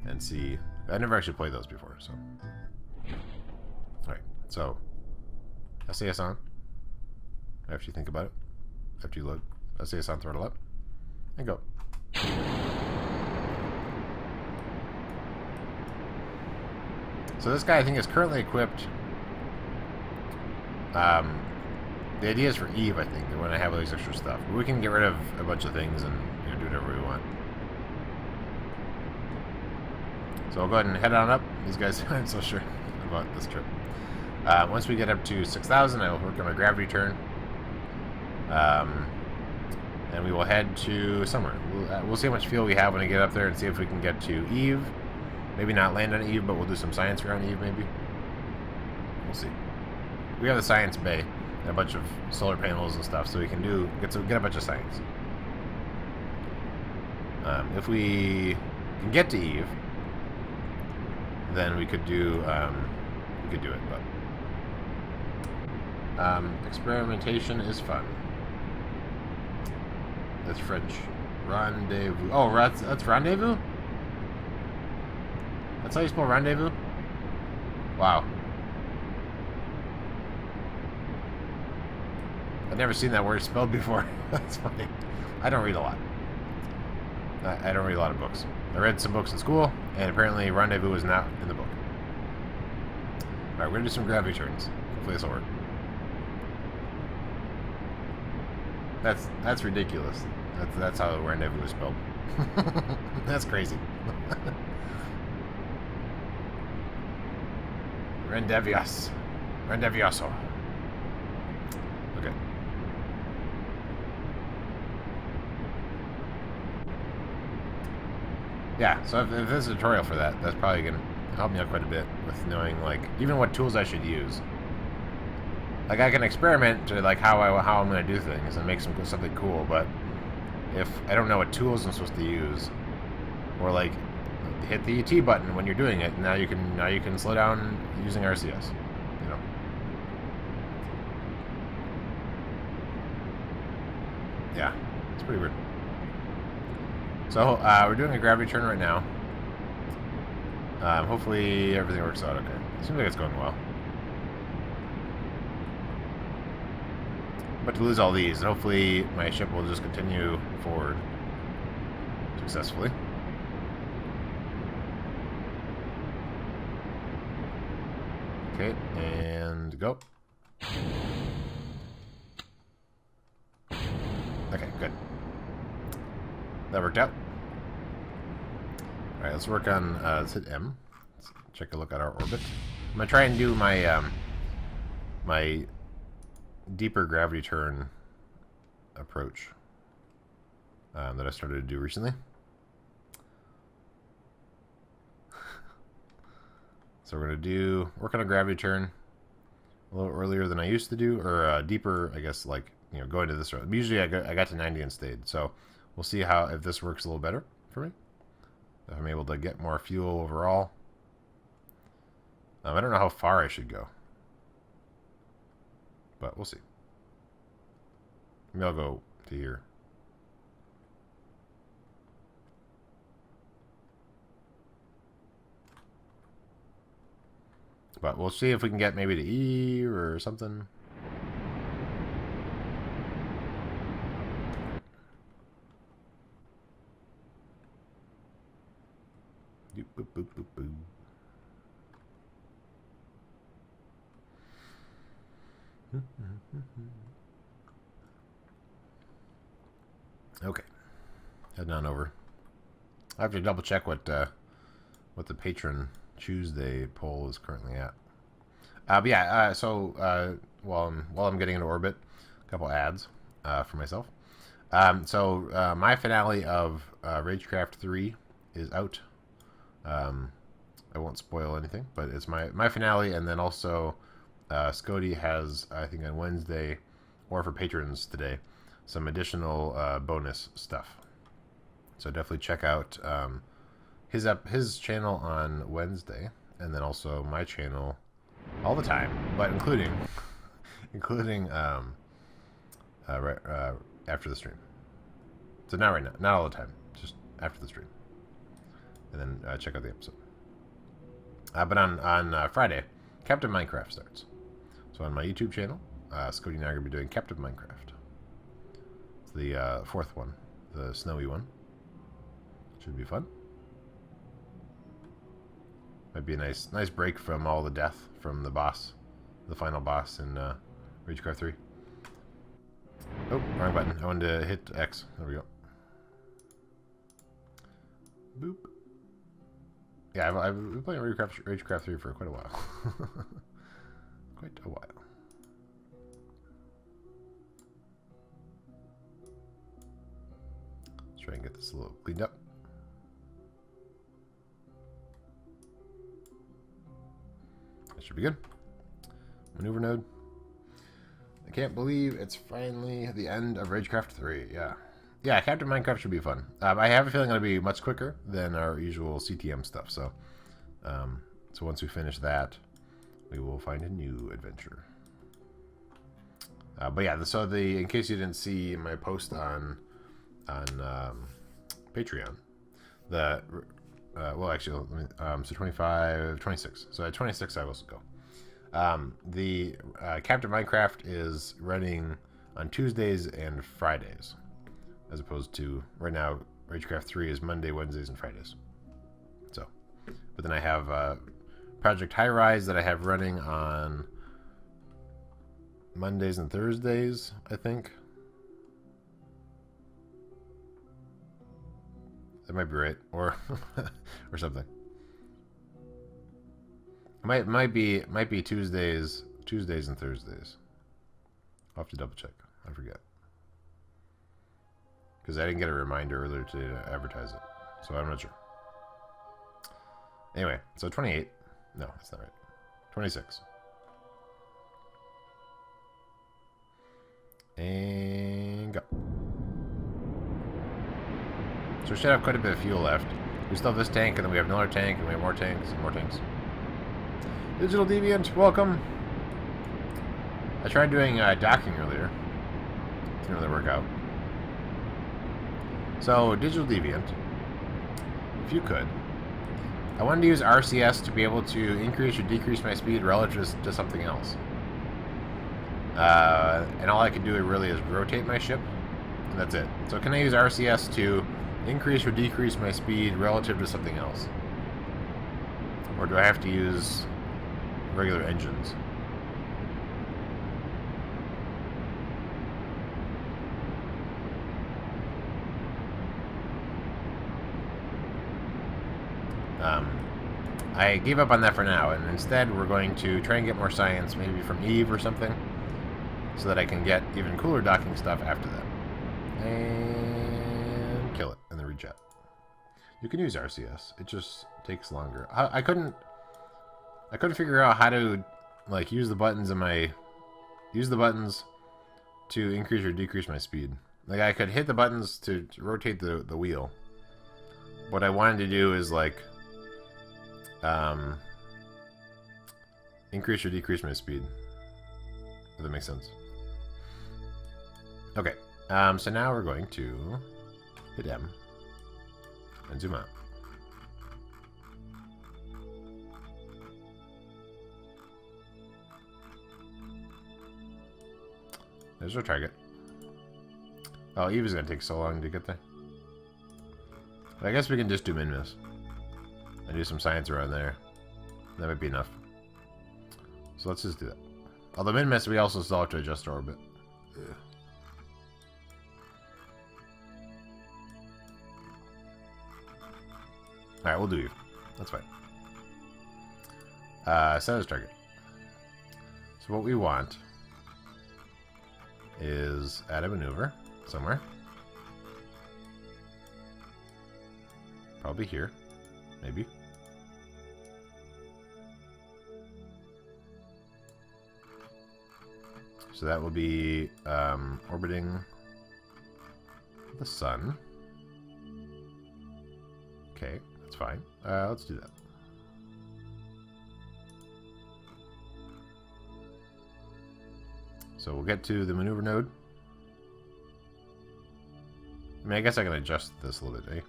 and see. I never actually played those before, so. Alright, so SAS on. After you think about it. After you look. SAS on, throttle up. And go. So this guy, I think, is currently equipped. The idea is for Eve, I think, that when I have all this extra stuff. We can get rid of a bunch of things and do whatever we want. So we'll go ahead and head on up. These guys aren't so sure about this trip. Once we get up to 6,000, I will work on my gravity turn. And we will head to somewhere. We'll see how much fuel we have when we get up there and see if we can get to Eve. Maybe not land on Eve, but we'll do some science around Eve, maybe. We'll see. We have the science bay and a bunch of solar panels and stuff, so we can get a bunch of science. If we can get to Eve, then we could do it. But experimentation is fun. That's French. Rendezvous. Oh, that's rendezvous? That's how you spell rendezvous? Wow. I've never seen that word spelled before. That's funny. I don't read a lot. I don't read a lot of books. I read some books in school, and apparently rendezvous is not in the book. Alright, we're going to do some gravity turns. Hopefully this will work. That's ridiculous. That's how rendezvous is spelled. That's crazy. Rendezvous. Rendezvouso. Okay. Yeah, so if there's a tutorial for that, that's probably going to help me out quite a bit with knowing, like, even what tools I should use. Like, I can experiment to, like, how I'm going to do things and make something cool, but if I don't know what tools I'm supposed to use, or, like, hit the ET button when you're doing it, now you can slow down using RCS, you know. Yeah, it's pretty weird. So, we're doing a gravity turn right now. Hopefully everything works out okay. Seems like it's going well. But to lose all these, and hopefully my ship will just continue forward successfully. Okay, and go. Okay, good. That worked out. Alright, let's work on, let's hit M. Let's check a look at our orbit. I'm going to try and do my, my deeper gravity turn approach that I started to do recently. So we're going to work on a gravity turn a little earlier than I used to do, or deeper, I guess, like, you know, going to this road. Usually I got to 90 and stayed, so we'll see if this works a little better for me. If I'm able to get more fuel overall. I don't know how far I should go, but we'll see. Maybe I'll go to here. But we'll see if we can get maybe to E or something. Boop, boop, boop, boop, boop. Okay, heading on over. I have to double check what the patron Tuesday poll is currently at. But yeah, while I'm getting into orbit, a couple ads for myself. My finale of RageCraft 3 is out. I won't spoil anything, but it's my finale, and then also Scody has, I think on Wednesday, or for patrons today, some additional bonus stuff. So definitely check out his channel on Wednesday, and then also my channel all the time, but including after the stream. So not right now, not all the time, just after the stream. And then check out the episode. But on Friday, Captive Minecraft starts. So on my YouTube channel, Scody and I are going to be doing Captive Minecraft. It's the fourth one, the snowy one. Should be fun. Might be a nice break from all the death from the boss, the final boss in RageCraft 3. Oh, wrong button. I wanted to hit X. There we go. Boop. Yeah, I've been playing Ragecraft 3 for quite a while. Quite a while. Let's try and get this a little cleaned up. That should be good. Maneuver node. I can't believe it's finally the end of Ragecraft 3. Yeah. Yeah, Captain Minecraft should be fun. I have a feeling it'll be much quicker than our usual CTM stuff. So once we finish that, we will find a new adventure. But yeah, in case you didn't see my post on Patreon, well, actually, so 25, 26. So at 26, I will go. The Captain Minecraft is running on Tuesdays and Fridays, as opposed to right now, Ragecraft 3 is Monday, Wednesdays, and Fridays. So, but then I have Project High Rise that I have running on Mondays and Thursdays, I think. That might be right, or or something. Might be Tuesdays and Thursdays. I'll have to double check. I forget, because I didn't get a reminder earlier today to advertise it, so I'm not sure. Anyway, so 28. No, that's not right. 26. And go. So we should have quite a bit of fuel left. We still have this tank, and then we have another tank, and we have more tanks, and more tanks. Digital Deviant, welcome. I tried doing docking earlier. Didn't really work out. So, Digital Deviant, if you could, I wanted to use RCS to be able to increase or decrease my speed relative to something else. And all I can do really is rotate my ship, and that's it. So can I use RCS to increase or decrease my speed relative to something else? Or do I have to use regular engines? I gave up on that for now, and instead we're going to try and get more science, maybe from Eve or something, so that I can get even cooler docking stuff after that. And kill it, and then rejet. You can use RCS. It just takes longer. I couldn't figure out how to like use the buttons to increase or decrease my speed. Like I could hit the buttons to rotate the wheel. What I wanted to do is like increase or decrease my speed. If that makes sense. Okay. So now we're going to hit M and zoom out. There's our target. Oh, Eve is going to take so long to get there. I guess we can just do min-miss. And do some science around there. That might be enough. So let's just do that. Although min-miss, we also still have to adjust our orbit. Ugh. Alright, we'll do Eve. That's fine. Set as target. So what we want is add a maneuver somewhere. Probably here. Maybe. So that will be orbiting the sun. Okay, that's fine. Let's do that. So we'll get to the maneuver node. I mean, I guess I can adjust this a little bit, eh?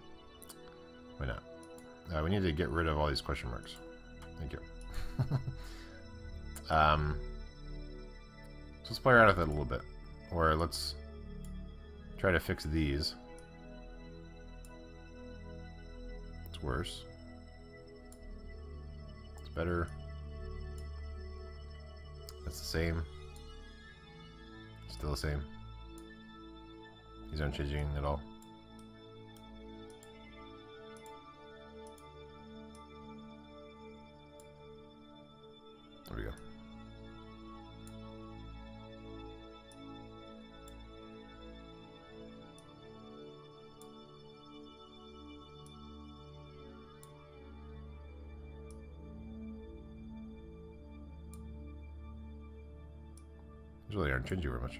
Why not? We need to get rid of all these question marks. Thank you. So let's play around with it a little bit. Or let's try to fix these. It's worse. It's better. That's the same. Still the same. These aren't changing at all. we go. These really aren't changing very much.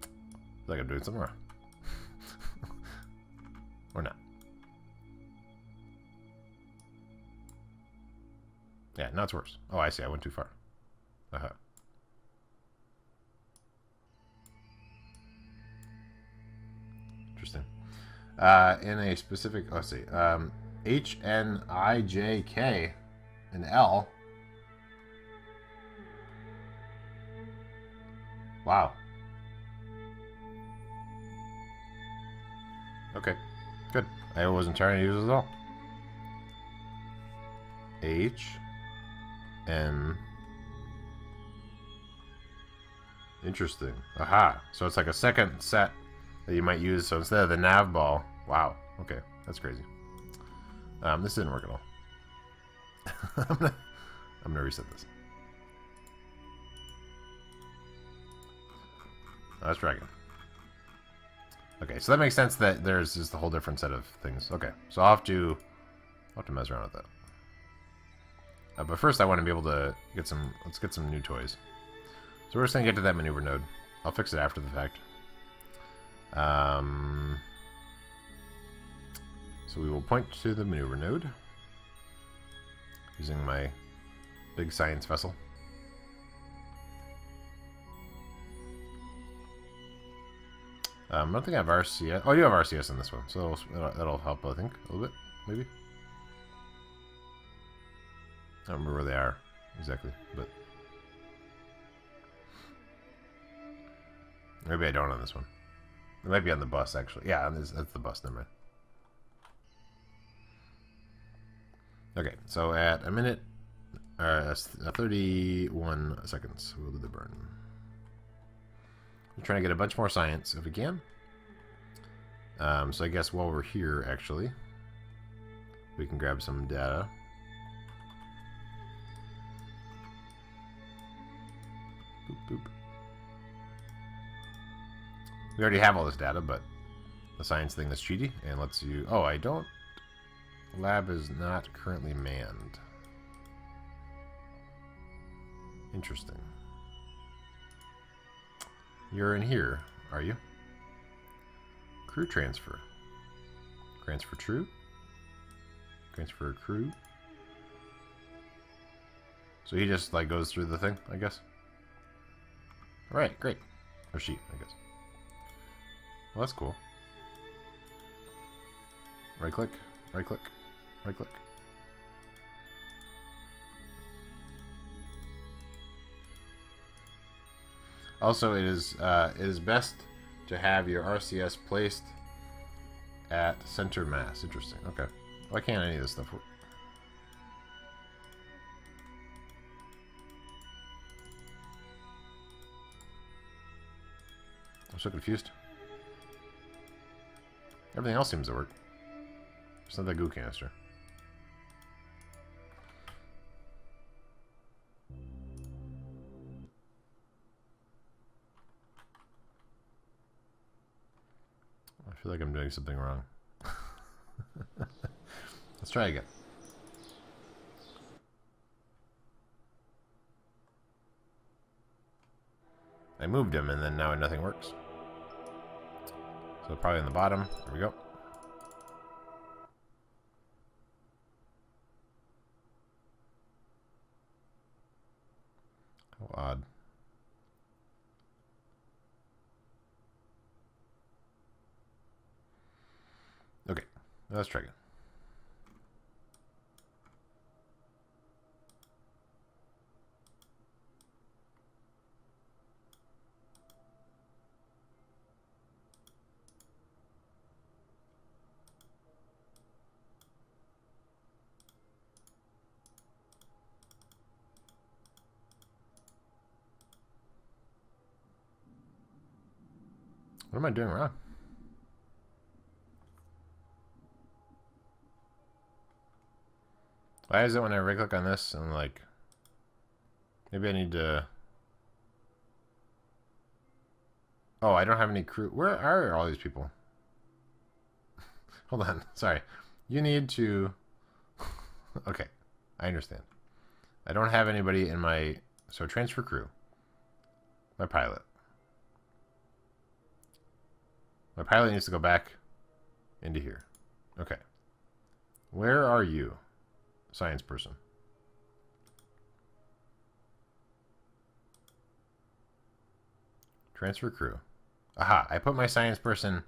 I feel like I'm doing something wrong. Or not. Yeah, now it's worse. Oh, I see. I went too far. Uh-huh. Interesting. In a specific... Oh, let's see. H, N, I, J, K, and L... Wow. Okay. Good. I wasn't trying to use it at all. H, N. Interesting. Aha. So it's like a second set that you might use. So instead of the nav ball. Wow. Okay. That's crazy. This didn't work at all. I'm gonna reset this. Let's try again. Okay, so that makes sense that there's just a whole different set of things. Okay, so I'll have to mess around with that. But first I want to be able to get some, let's get some new toys. So we're just going to get to that maneuver node. I'll fix it after the fact. So we will point to the maneuver node using my big science vessel. I don't think I have RCS. Oh, you have RCS in this one, so that'll help, I think, a little bit, maybe. I don't remember where they are exactly, but maybe I don't on this one. It might be on the bus, actually. Yeah, that's the bus. Never mind. Okay, so at a minute, 31 seconds, we'll do the burn. We're trying to get a bunch more science if we can. So I guess while we're here, actually, we can grab some data. Boop, boop. We already have all this data, but the science thing is cheaty and lets you... Oh, I don't... Lab is not currently manned. Interesting. You're in here, are you? Crew transfer. Transfer true? Transfer crew? So he just, like, goes through the thing, I guess? Alright, great. Or she, I guess. Well, that's cool. Right click, right click, right click. Also, it is best to have your RCS placed at center mass. Interesting. Okay. Why can't any of this stuff work? I'm so confused. Everything else seems to work. It's not that goo canister. I feel like I'm doing something wrong. Let's try again. I moved him and then now nothing works. So probably on the bottom. There we go. How odd. Okay, let's try again. What am I doing wrong? Why is it when I right click on this and like Maybe I need to... Oh, I don't have any crew. Where are all these people? Hold on. Sorry. You need to... Okay. I understand. I don't have anybody in my... So transfer crew. My pilot. My pilot needs to go back into here. Okay. Where are you? Science person. Transfer crew. Aha, I put my science person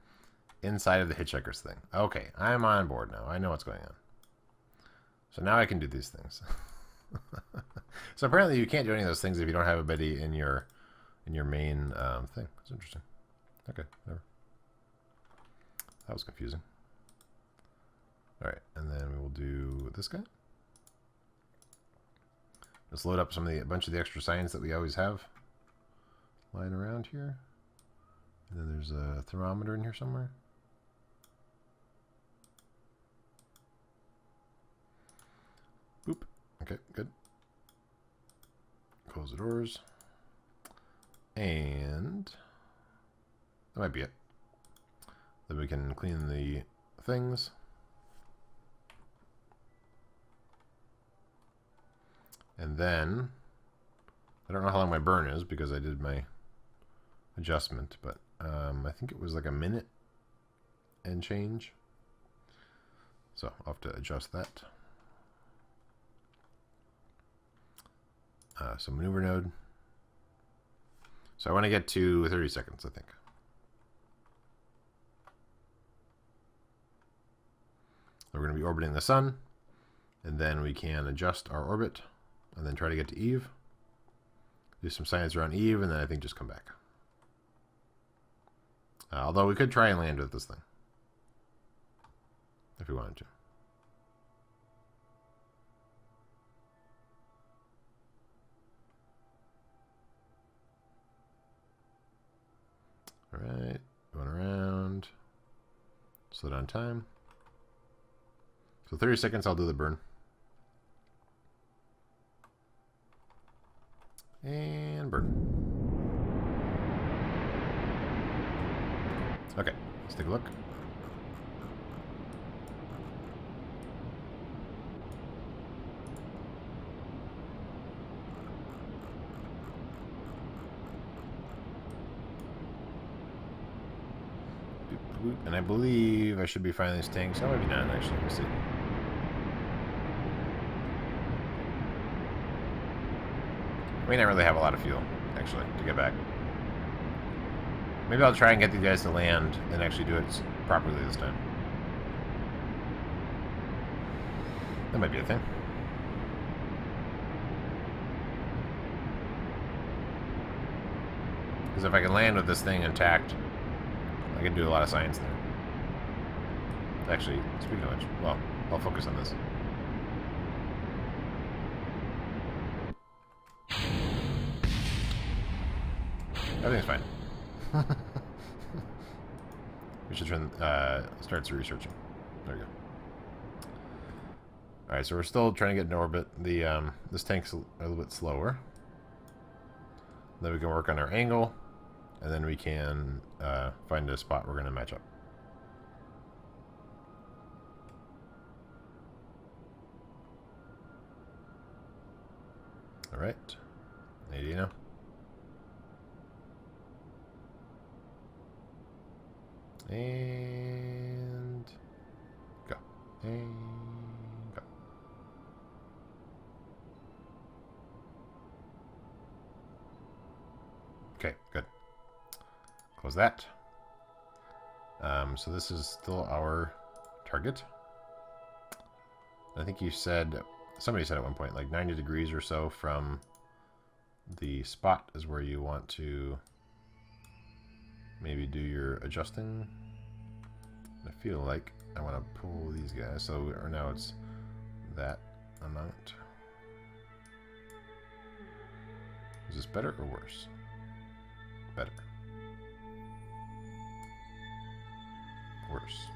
inside of the hitchhiker's thing. Okay, I'm on board now. I know what's going on. So now I can do these things. So apparently you can't do any of those things if you don't have anybody in your main thing. That's interesting. Okay, whatever. That was confusing. All right, and then we will do this guy. Let's load up a bunch of the extra science that we always have lying around here. And then there's a thermometer in here somewhere. Boop. Okay, good. Close the doors. And that might be it. Then we can clean the things. And then, I don't know how long my burn is because I did my adjustment, but I think it was like a minute and change. So I'll have to adjust that. So maneuver node. So I want to get to 30 seconds, I think. We're going to be orbiting the sun, and then we can adjust our orbit, and then try to get to Eve. Do some science around Eve, and then I think just come back. Although we could try and land with this thing. If we wanted to. Alright, going around. Slow down time. So 30 seconds, I'll do the burn. And burn. Okay, let's take a look. And I believe I should be finding these tanks. Oh, maybe not, actually. We'll see. We don't really have a lot of fuel, actually, to get back. Maybe I'll try and get these guys to land and actually do it properly this time. That might be a thing. Because if I can land with this thing intact, I can do a lot of science there. Actually, speaking of which, well, I'll focus on this. Everything's fine. We should start some researching. There we go. Alright, so we're still trying to get in orbit. This tank's a little bit slower. Then we can work on our angle, and then we can find a spot we're going to match up. Alright. 80 now. And go. And go. Okay, good. Close that. So this is still our target. I think you said, somebody said at one point, like 90 degrees or so from the spot is where you want to maybe do your adjusting. I feel like I want to pull these guys. So or now it's that amount. Is this better or worse? Better. Worse.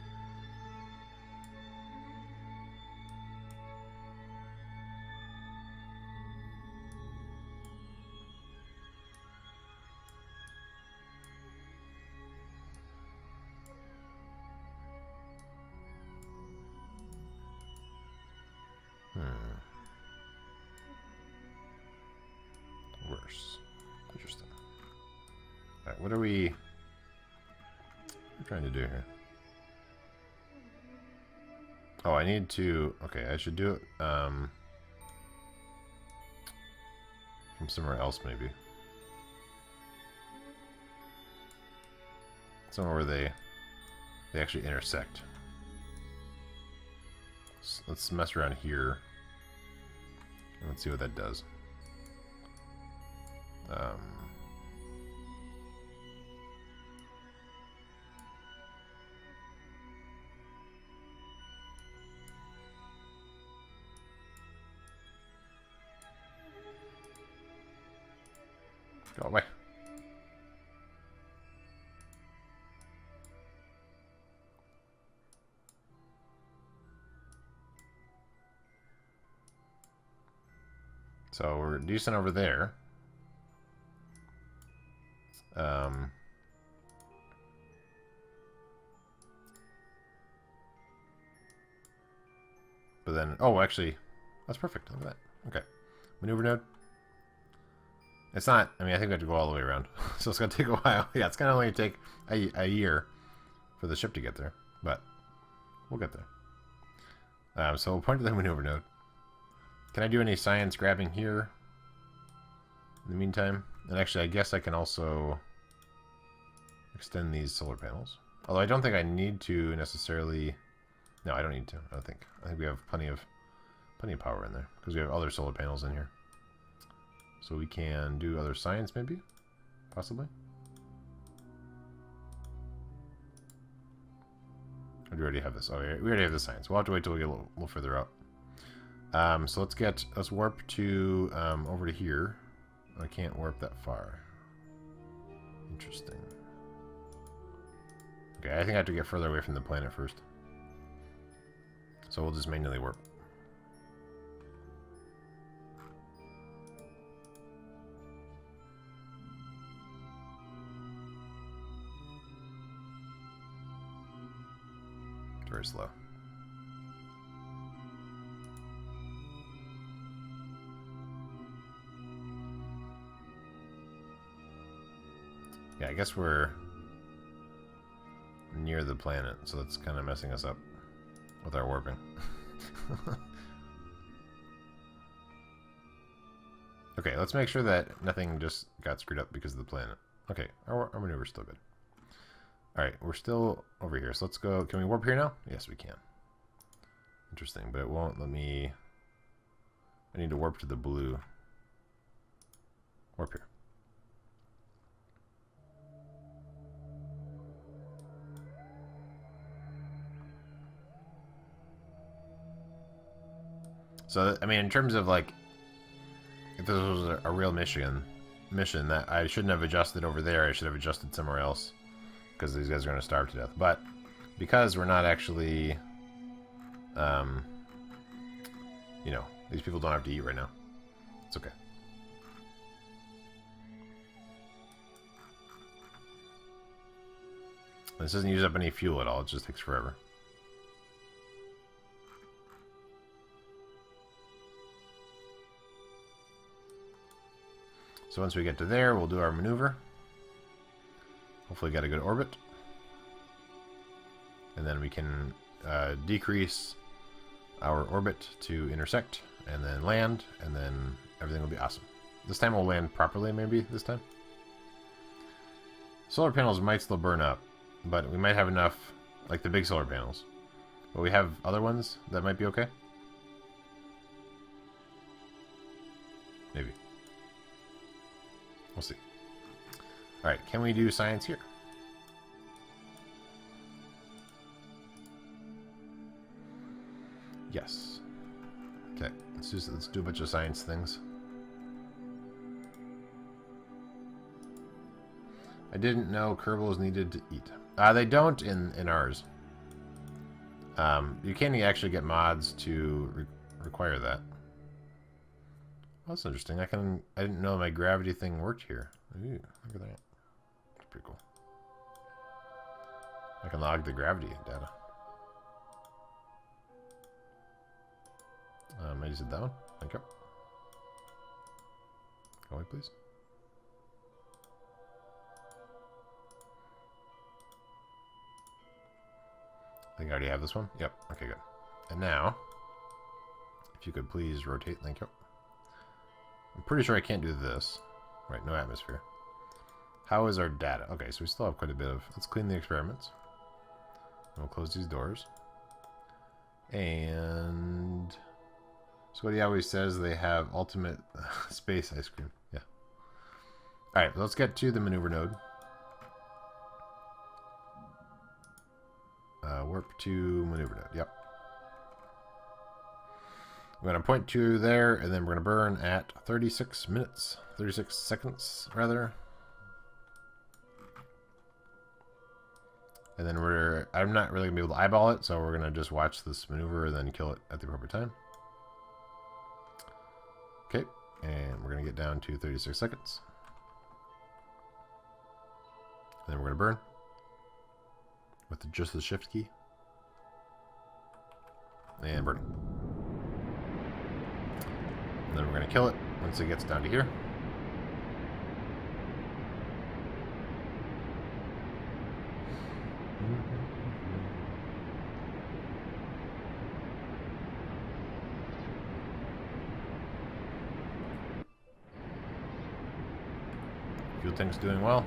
Worse. Interesting. Alright, what are we trying to do here? Oh, I need to... Okay, I should do it from somewhere else, maybe. Somewhere where they actually intersect. Let's mess around here. And let's see what that does. Go away. So we're decent over there. But then, oh, actually, that's perfect. Look at that. Okay. Maneuver node. It's not, I mean, I think we have to go all the way around. So it's going to take a while. Yeah, it's going to only take a year for the ship to get there. But we'll get there. So we'll point to the maneuver node. Can I do any science grabbing here in the meantime? And actually, I guess I can also extend these solar panels. Although I don't think I need to necessarily... No, I don't need to. I think we have plenty of power in there because we have other solar panels in here. So we can do other science, maybe, possibly. Or do we already have this? Oh, we already have the science. We'll have to wait till we get a little further out. So let's warp to over to here. I can't warp that far. Interesting. Okay, I think I have to get further away from the planet first. So we'll just manually warp. It's very slow. Yeah, I guess we're near the planet, so that's kind of messing us up with our warping. Okay, let's make sure that nothing just got screwed up because of the planet. Okay, our maneuver's still good. Alright, we're still over here, so let's go. Can we warp here now? Yes, we can. Interesting, but it won't let me... I need to warp to the blue. Warp here. So, I mean, in terms of, like, if this was a real mission that I shouldn't have adjusted over there, I should have adjusted somewhere else, because these guys are going to starve to death. But, because we're not actually, you know, these people don't have to eat right now. It's okay. This doesn't use up any fuel at all, it just takes forever. So once we get to there, we'll do our maneuver. Hopefully get a good orbit. And then we can decrease our orbit to intersect, and then land, and then everything will be awesome. This time we'll land properly, maybe, this time. Solar panels might still burn up, but we might have enough, like the big solar panels. But we have other ones that might be okay. Maybe. We'll see. Alright, can we do science here? Yes. Okay, let's do a bunch of science things. I didn't know Kerbals needed to eat. They don't in ours. You can't actually get mods to require that. Well, that's interesting. I didn't know my gravity thing worked here. Ooh, look at that. That's pretty cool. I can log the gravity data. I just did that one. Thank you. Go away, please. I think I already have this one. Yep. Okay, good. And now, if you could please rotate. Thank you. I'm pretty sure I can't do this. Right, no atmosphere. How is our data? Okay, so we still have quite a bit of... Let's clean the experiments. And we'll close these doors. And... So what he always says, they have ultimate space ice cream. Yeah. Alright, let's get to the maneuver node. Warp to maneuver node. Yep. I'm going to point to there, and then we're going to burn at 36 minutes. 36 seconds, rather. And then I'm not really going to be able to eyeball it, so we're going to just watch this maneuver and then kill it at the appropriate time. Okay, and we're going to get down to 36 seconds. And then we're going to burn with just the shift key. And burn. And then we're going to kill it once it gets down to here. Fuel tank's doing well.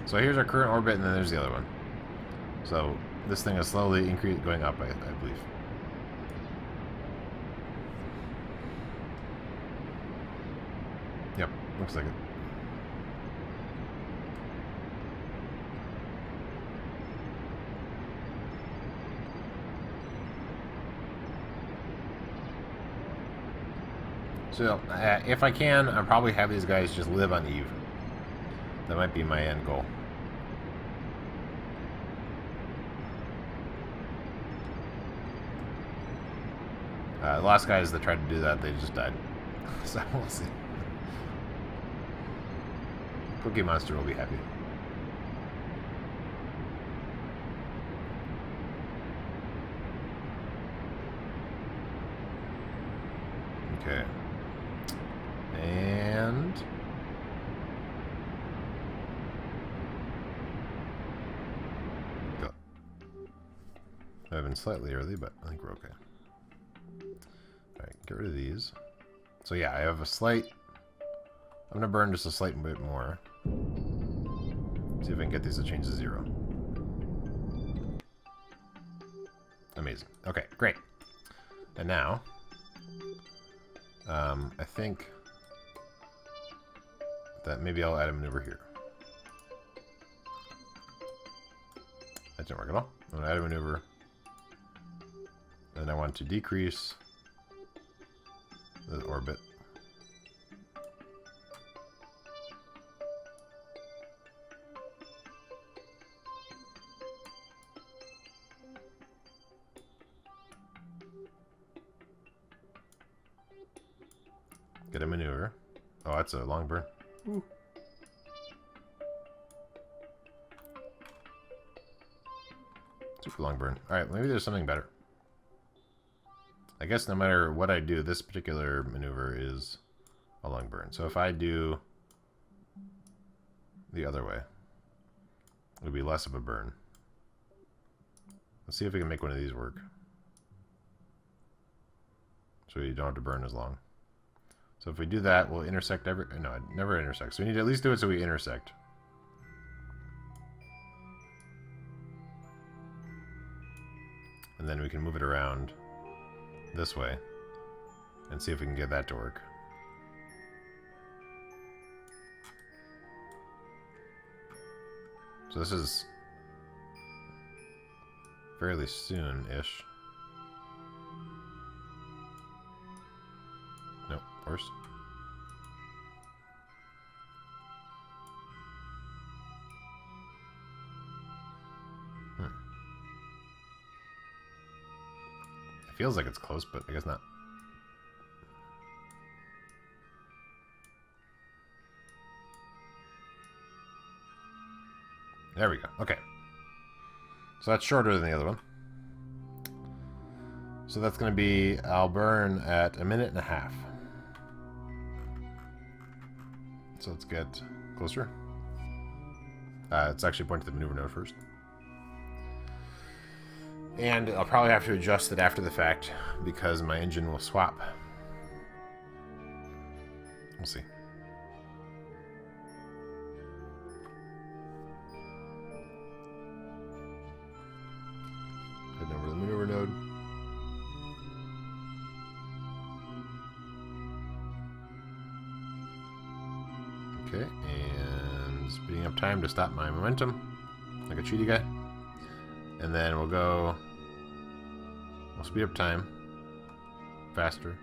So here's our current orbit, and then there's the other one. So this thing is slowly going up, I believe. Yep, looks like it. So, if I can, I'll probably have these guys just live on Eve. That might be my end goal. The last guys that tried to do that, they just died. So, we'll see. Cookie Monster will be happy. Okay. And... go. I've been slightly early, but I think we're okay. Alright, get rid of these. So yeah, I have a slight... I'm going to burn just a slight bit more. See if I can get these to change to 0. Amazing. Okay, great. And now, I think that maybe I'll add a maneuver here. That didn't work at all. I'm going to add a maneuver. And I want to decrease the orbit. Get a maneuver. Oh, that's a long burn. Ooh. Super long burn. Alright, maybe there's something better. I guess no matter what I do, this particular maneuver is a long burn. So if I do the other way, it'll be less of a burn. Let's see if we can make one of these work. So you don't have to burn as long. So if we do that, we'll intersect every... No, it never intersects. So we need to at least do it so we intersect. And then we can move it around this way and see if we can get that to work. So this is fairly soon-ish. Nope, worse. It feels like it's close, but I guess not. There we go. Okay. So that's shorter than the other one. So that's going to be, I'll burn at 1.5 minutes. So let's get closer. It's actually point to the maneuver node first. And I'll probably have to adjust it after the fact because my engine will swap. We'll see. Heading over to the maneuver node. Okay, and speeding up time to stop my momentum, like a cheaty guy. And then we'll speed up time faster.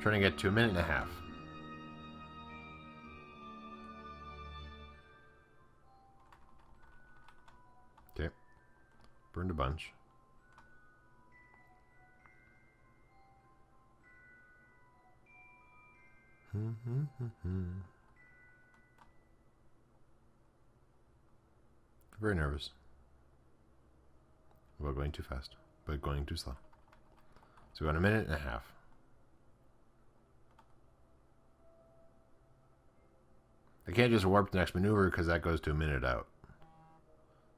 Trying to get to 1.5 minutes. Okay, burned a bunch. Very nervous about going too fast, but going too slow. So we got 1.5 minutes. I can't just warp the next maneuver because that goes to 1 minute out.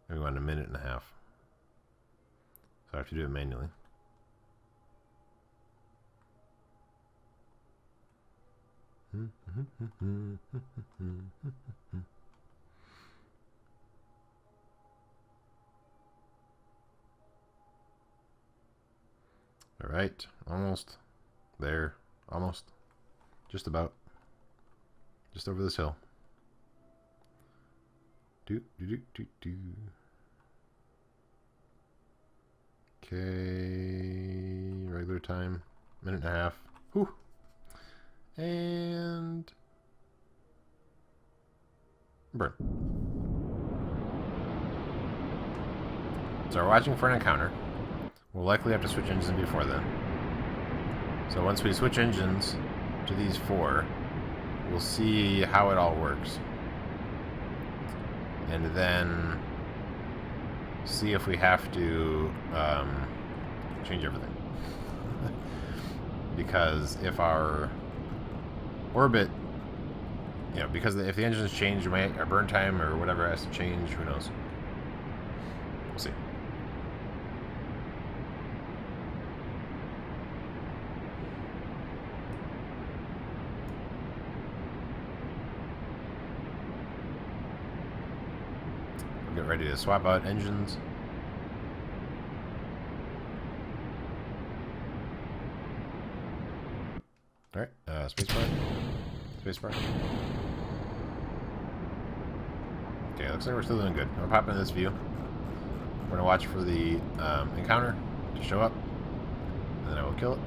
We want 1.5 minutes. So I have to do it manually. All right, almost there, almost, just about, just over this hill. Okay, regular time, 1.5 minutes. Whew. And burn. So we're watching for an encounter. We'll likely have to switch engines before then. So once we switch engines to these 4, we'll see how it all works. And then see if we have to change everything. Because if our orbit, you know, because if the engines change, our burn time or whatever has to change, who knows? We'll see. We'll get ready to swap out engines. Alright, spacebar. Spacebar. Okay, looks like we're still doing good. I'll pop into this view. We're going to watch for the encounter to show up, and then I will kill it.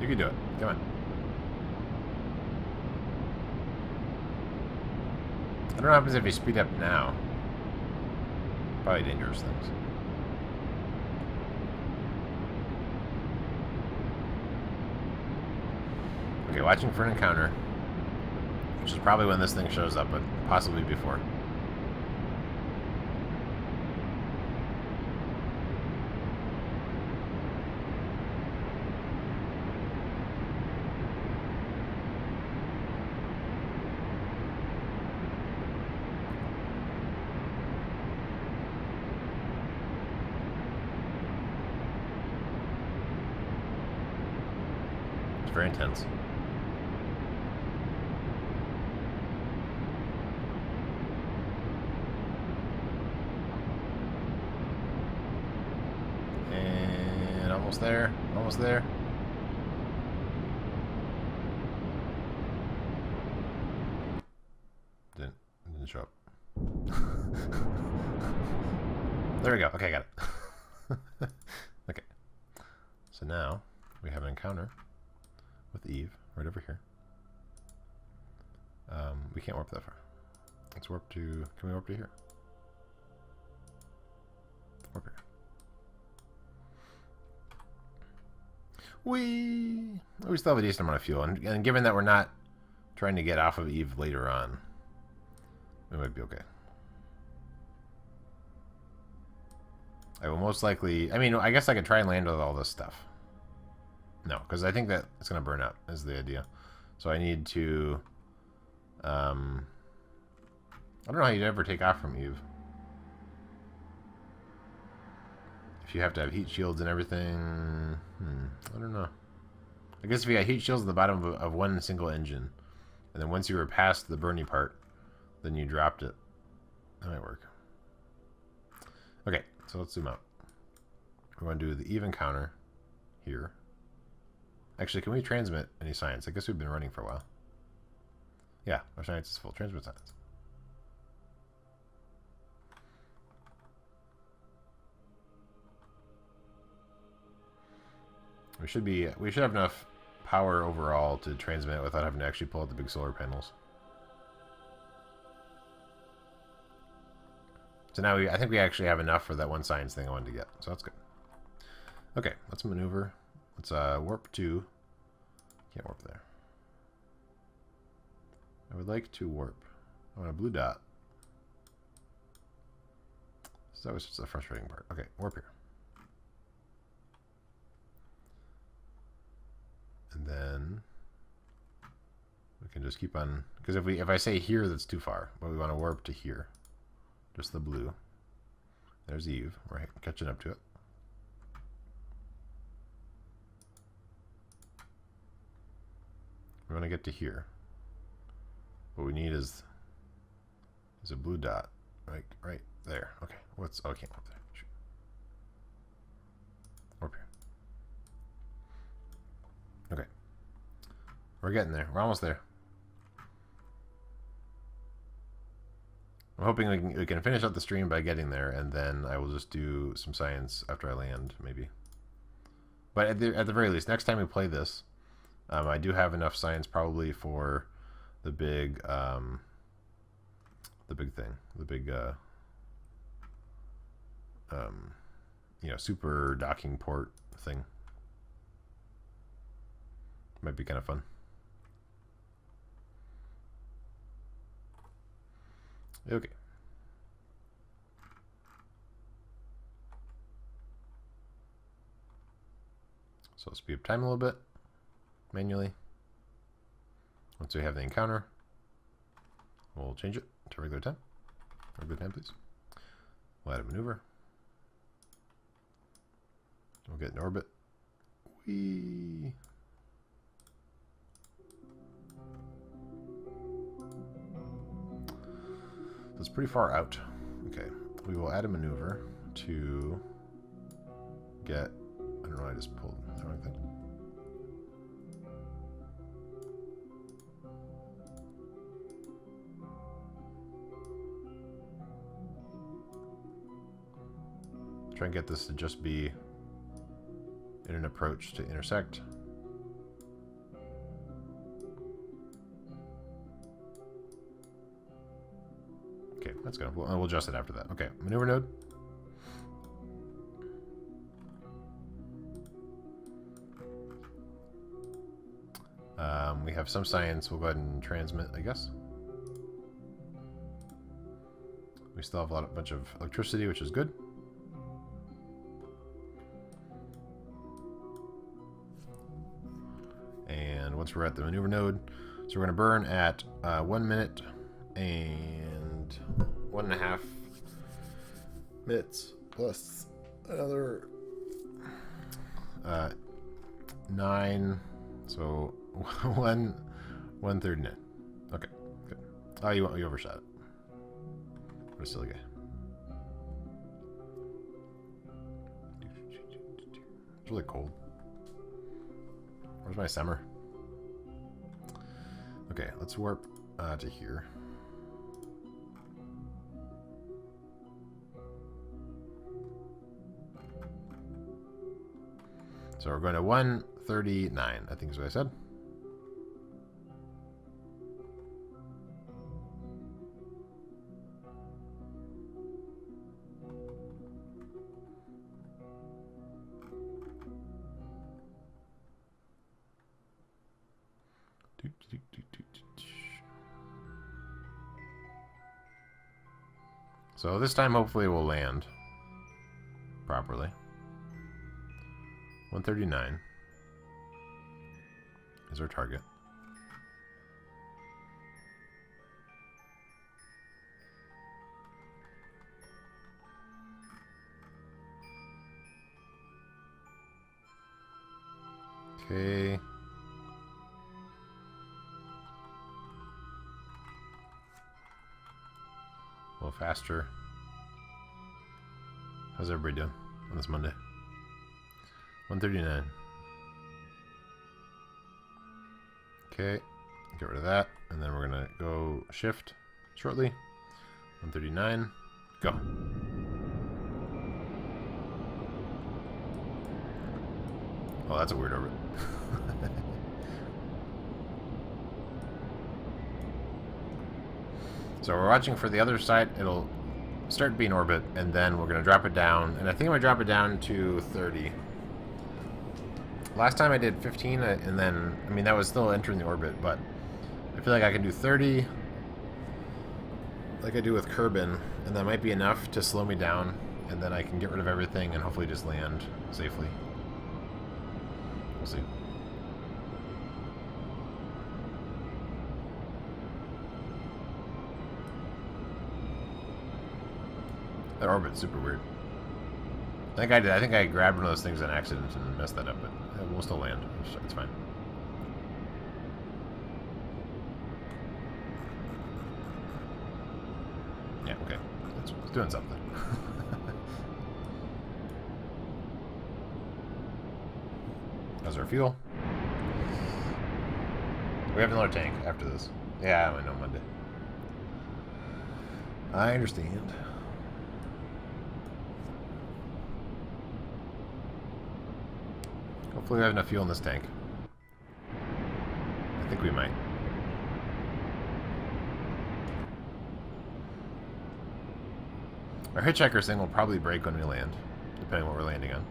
You can do it. Come on. I don't know what happens if you speed up now. Probably dangerous things. Okay, watching for an encounter. Which is probably when this thing shows up, but possibly before. Very intense. And almost there. Almost there. Didn't show up. There we go. Okay, got it. Okay. So now we have an encounter with with Eve, right over here. We can't warp that far. Let's warp to... Can we warp to here? Warp here. We still have a decent amount of fuel, and given that we're not trying to get off of Eve later on, we might be okay. I will most likely... I mean, I guess I could try and land with all this stuff. No, because I think that it's going to burn up, is the idea. So I need to... I don't know how you'd ever take off from Eve. If you have to have heat shields and everything... I don't know. I guess if you got heat shields at the bottom of one single engine, and then once you were past the burny part, then you dropped it. That might work. Okay, so let's zoom out. We're going to do the Eve encounter here. Actually, can we transmit any science? I guess we've been running for a while. Yeah, our science is full. Transmit science. We should have enough power overall to transmit without having to actually pull out the big solar panels. So now I think we actually have enough for that one science thing I wanted to get. So that's good. Okay, let's maneuver. Let's warp to... Can't warp there. I would like to warp. I want a blue dot. So that was just the frustrating part. Okay, warp here. And then we can just keep on, because if I say here, that's too far, but we want to warp to here. Just the blue. There's Eve. We're catching up to it. We want to get to here. What we need is a blue dot, right there. Okay. Oh, I can't warp there. Shoot. Warp here. Okay. We're getting there. We're almost there. I'm hoping we can finish out the stream by getting there, and then I will just do some science after I land, maybe. But at the very least, next time we play this, I do have enough science probably for the big thing, the big super docking port thing. Might be kind of fun. Okay. So I'll speed up time a little bit manually. Once we have the encounter, we'll change it to regular time. Regular time, please. We'll add a maneuver. We'll get in orbit. Whee! That's pretty far out. Okay, we will add a maneuver to get... I don't know, I just pulled the wrong thing. Try and get this to just be in an approach to intersect. Okay, that's good. We'll adjust it after that. Okay, maneuver node. We have some science. We'll go ahead and transmit, I guess. We still have a bunch of electricity, which is good. And once we're at the maneuver node, so we're going to burn at 1 minute and 1.5 minutes plus another 9, so 1:39. Okay, good. Oh, you overshot it. What a silly guy. It's really cold. Where's my summer? Okay, let's warp to here. So we're going to 1:39, I think is what I said. So this time, hopefully, we'll land properly. 139 is our target. Okay. A little faster. How's everybody doing on this Monday? 139. Okay, get rid of that, and then we're gonna go shift shortly. 139, go. Oh, that's a weird orbit. So we're watching for the other side. It'll start being orbit, and then we're going to drop it down. And I think I'm going to drop it down to 30. Last time I did 15, and then, I mean, that was still entering the orbit, but I feel like I can do 30, like I do with Kerbin, and that might be enough to slow me down, and then I can get rid of everything and hopefully just land safely. We'll see. That orbit's super weird. I think I did. I think I grabbed one of those things on accident and messed that up, but we'll still land. It's fine. Yeah, okay. It's doing something. How's our fuel? We have another tank after this. Yeah, I know, Monday. I understand. Hopefully we have enough fuel in this tank. I think we might. Our hitchhiker thing will probably break when we land, depending on what we're landing on.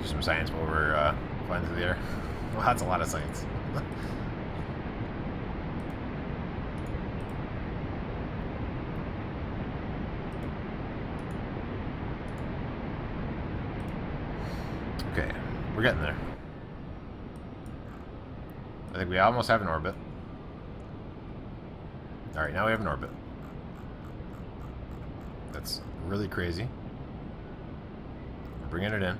Do some science while we're flying through the air. Well, that's a lot of science. Okay, we're getting there. I think we almost have an orbit. Alright, now we have an orbit. That's really crazy. We're bringing it in.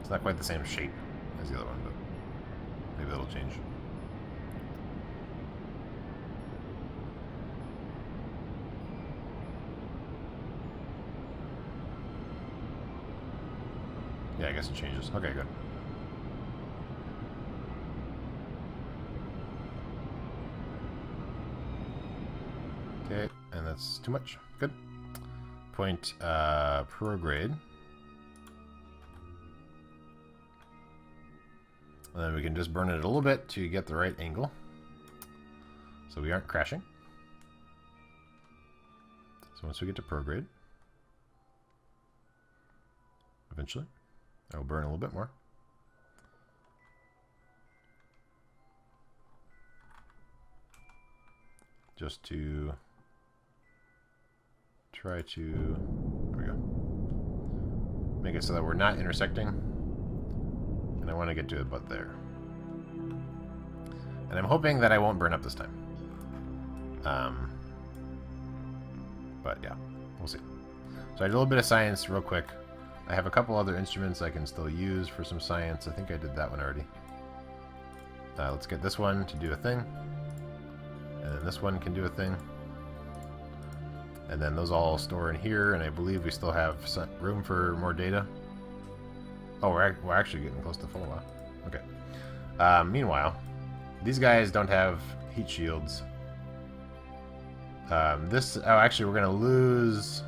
It's not quite the same shape as the other one, but maybe that'll change. Yeah, I guess it changes. Okay, good. Okay, and that's too much. Good. Point prograde. And then we can just burn it a little bit to get the right angle, so we aren't crashing. So once we get to prograde, eventually, I will burn a little bit more. Just to try to, there we go, make it so that we're not intersecting. And I want to get to about there. And I'm hoping that I won't burn up this time. But yeah, we'll see. So I did a little bit of science real quick. I have a couple other instruments I can still use for some science. I think I did that one already. Let's get this one to do a thing. And then this one can do a thing. And then those all store in here, and I believe we still have some room for more data. Oh, we're actually getting close to full, huh? Okay. Meanwhile, these guys don't have heat shields. Oh, actually, we're going to lose...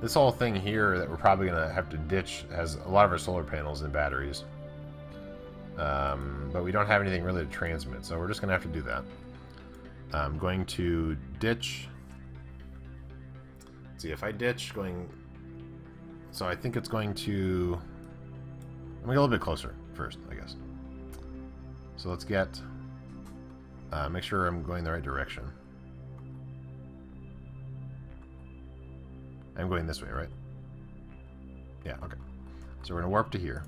This whole thing here that we're probably going to have to ditch has a lot of our solar panels and batteries. But we don't have anything really to transmit, so we're just going to have to do that. I'm going to ditch... Let's see, if I ditch going... So I think it's going to... I'm going to get a little bit closer first, I guess. So let's get... make sure I'm going the right direction. I'm going this way, right? Yeah, okay. So we're going to warp to here.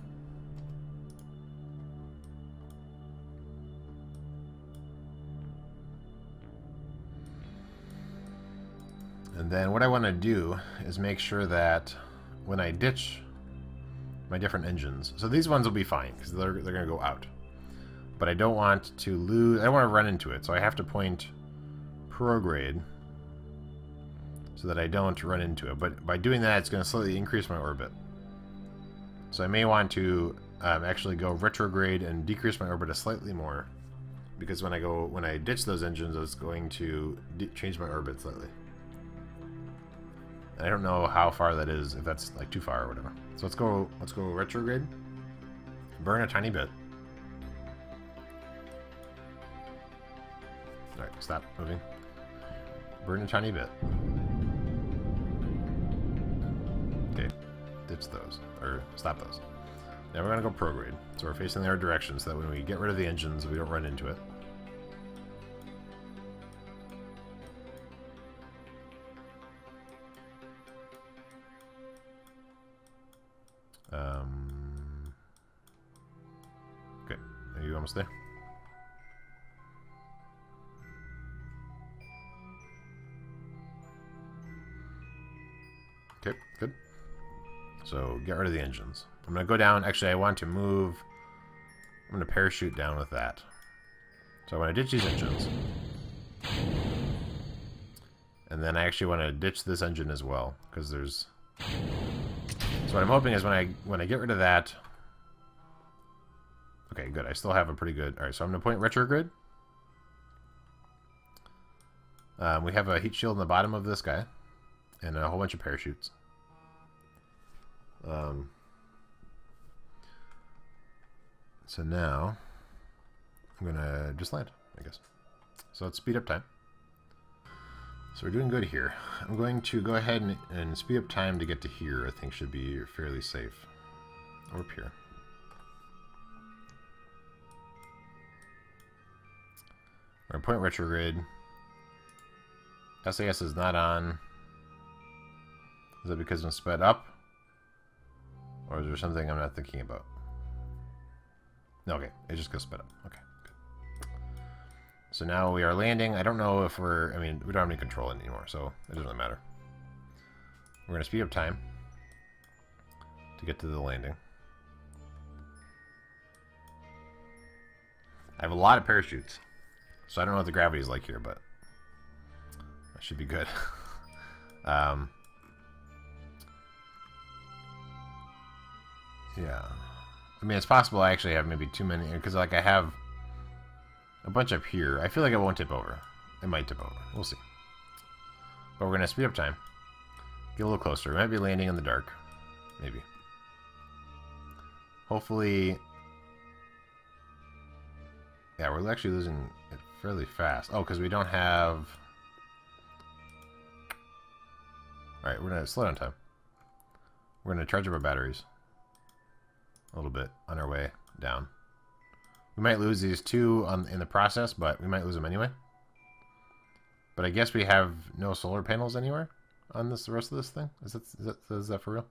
And then what I want to do is make sure that when I ditch my different engines, so these ones will be fine because they're going to go out. But I don't want to lose, I don't want to run into it, so I have to point prograde so that I don't run into it. But by doing that, it's going to slightly increase my orbit. So I may want to actually go retrograde and decrease my orbit a slightly more, because when I ditch those engines, it's going to change my orbit slightly. And I don't know how far that is, if that's like too far or whatever. So let's go retrograde. Burn a tiny bit. Alright, stop moving. Burn a tiny bit. Okay, ditch those, or stop those. Now we're going to go prograde. So we're facing the right direction so that when we get rid of the engines, we don't run into it. Okay, are you almost there? Okay, good. So get rid of the engines. I'm going to go down. Actually, I want to move. I'm going to parachute down with that. So I want to ditch these engines. And then I actually want to ditch this engine as well, because there's... So what I'm hoping is when I get rid of that... Okay, good. I still have a pretty good... Alright, so I'm going to point retrograde. We have a heat shield in the bottom of this guy. And a whole bunch of parachutes. So now I'm gonna just land, I guess. So let's speed up time. So we're doing good here. I'm going to go ahead and speed up time to get to here. I think should be fairly safe. Warp here. We're gonna point retrograde. SAS is not on. Is that because I'm sped up? Or is there something I'm not thinking about? No, okay. It just goes sped up. Okay, good. So now we are landing. I don't know if we're... I mean, we don't have any control anymore, so it doesn't really matter. We're going to speed up time to get to the landing. I have a lot of parachutes, so I don't know what the gravity is like here, but that should be good. Yeah. I mean, it's possible I actually have maybe too many, because like I have a bunch up here. I feel like it won't tip over. It might tip over. We'll see. But we're going to speed up time. Get a little closer. We might be landing in the dark. Maybe. Hopefully... Yeah, we're actually losing it fairly fast. Oh, because we don't have... Alright, we're going to slow down time. We're going to charge up our batteries. A little bit on our way down. We might lose these two in the process, but we might lose them anyway. But I guess we have no solar panels anywhere on the rest of this thing. Is that for real?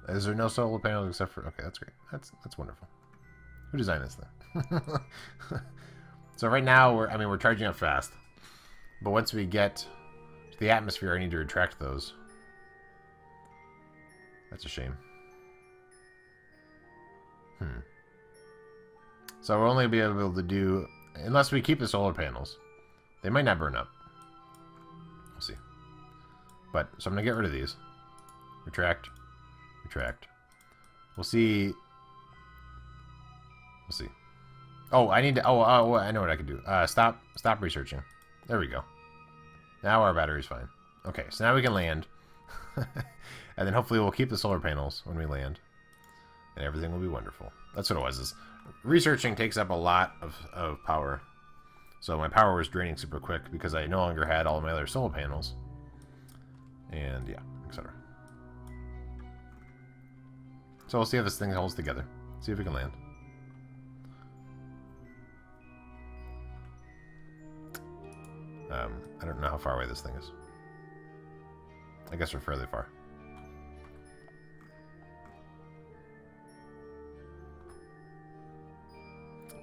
Is there no solar panels except for... Okay, that's great. That's wonderful. Who designed this thing? So right now we're charging up fast, but once we get to the atmosphere, I need to retract those. That's a shame. So we'll only be able to do... Unless we keep the solar panels. They might not burn up. We'll see. But, so I'm going to get rid of these. Retract. Retract. We'll see... We'll see. Oh, I need to... Oh, I know what I can do. Stop researching. There we go. Now our battery's fine. Okay, so now we can land. And then hopefully we'll keep the solar panels when we land. And everything will be wonderful. That's what it was. Is researching takes up a lot of power. So my power was draining super quick because I no longer had all of my other solar panels. And yeah, etc. So we'll see if this thing holds together. See if we can land. I don't know how far away this thing is. I guess we're fairly far.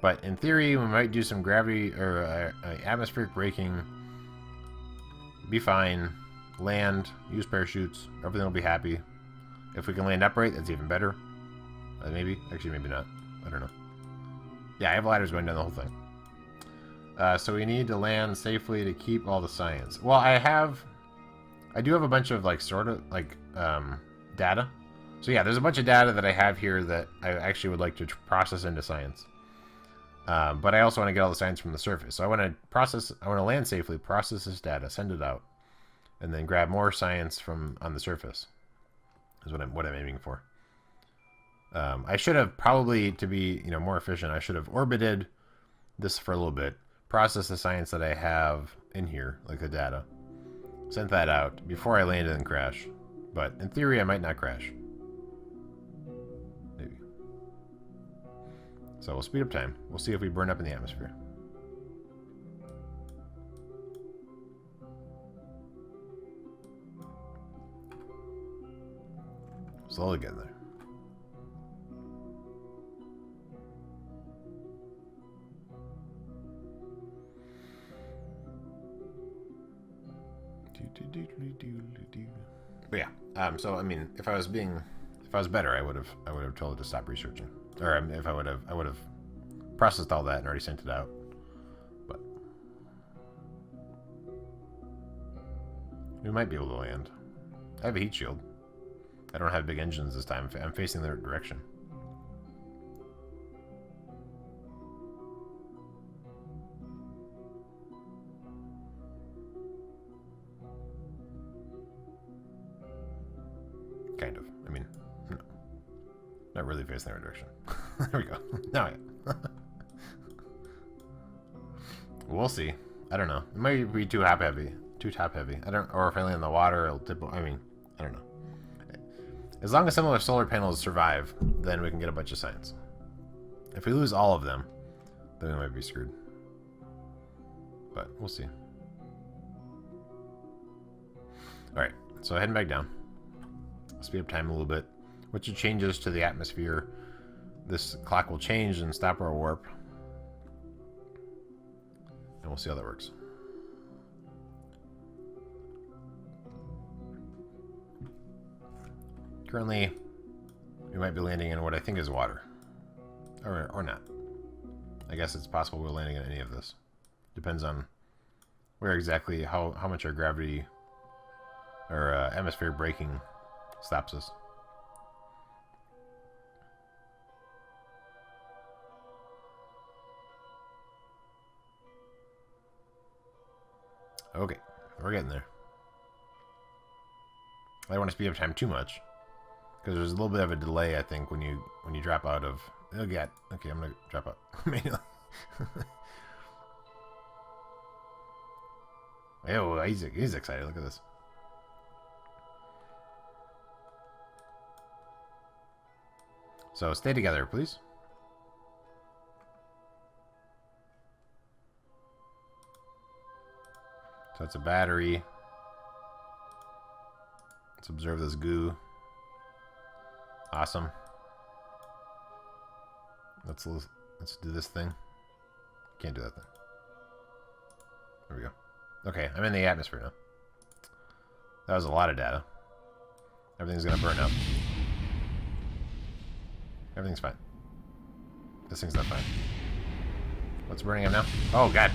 But in theory, we might do some gravity or atmospheric braking. Be fine. Land. Use parachutes. Everything will be happy. If we can land upright, that's even better. Maybe. Actually, maybe not. I don't know. Yeah, I have ladders going down the whole thing. So we need to land safely to keep all the science. Well, I do have a bunch of data. So yeah, there's a bunch of data that I have here that I actually would like to process into science. But I also want to get all the science from the surface. So I want to land safely, process this data, send it out, and then grab more science from on the surface. Is what I'm aiming for. I should have probably, to be more efficient, I should have orbited this for a little bit. Process the science that I have in here, like the data. Sent that out before I landed and crashed. But in theory, I might not crash. Maybe. So we'll speed up time. We'll see if we burn up in the atmosphere. Slowly getting there. But yeah, so I mean, if I was better, I would have told it to stop researching, or if I would have processed all that and already sent it out. But we might be able to land. I have a heat shield. I don't have big engines this time. I'm facing the right direction. Kind of. I mean, no. Not really facing the right direction. There we go. Now yeah. We'll see. I don't know. It might be too top heavy. Or if I land in the water, it'll tip. I mean, I don't know. As long as some of our solar panels survive, then we can get a bunch of science. If we lose all of them, then we might be screwed. But we'll see. Alright, so heading back down. Speed up time a little bit. Which changes to the atmosphere. This clock will change and stop our warp. And we'll see how that works. Currently, we might be landing in what I think is water. Or not. I guess it's possible we're landing in any of this. Depends on where exactly, how much our gravity or atmospheric braking stops us. Okay, we're getting there. I don't want to speed up time too much, because there's a little bit of a delay, I think, when you drop out of. Oh, God. Okay, I'm gonna drop out manually. Oh, he's excited. Look at this. So stay together, please. So it's a battery. Let's observe this goo. Awesome. Let's do this thing. Can't do that thing. There we go. Okay, I'm in the atmosphere now. That was a lot of data. Everything's gonna burn up. Everything's fine. This thing's not fine. What's burning up now? Oh, God.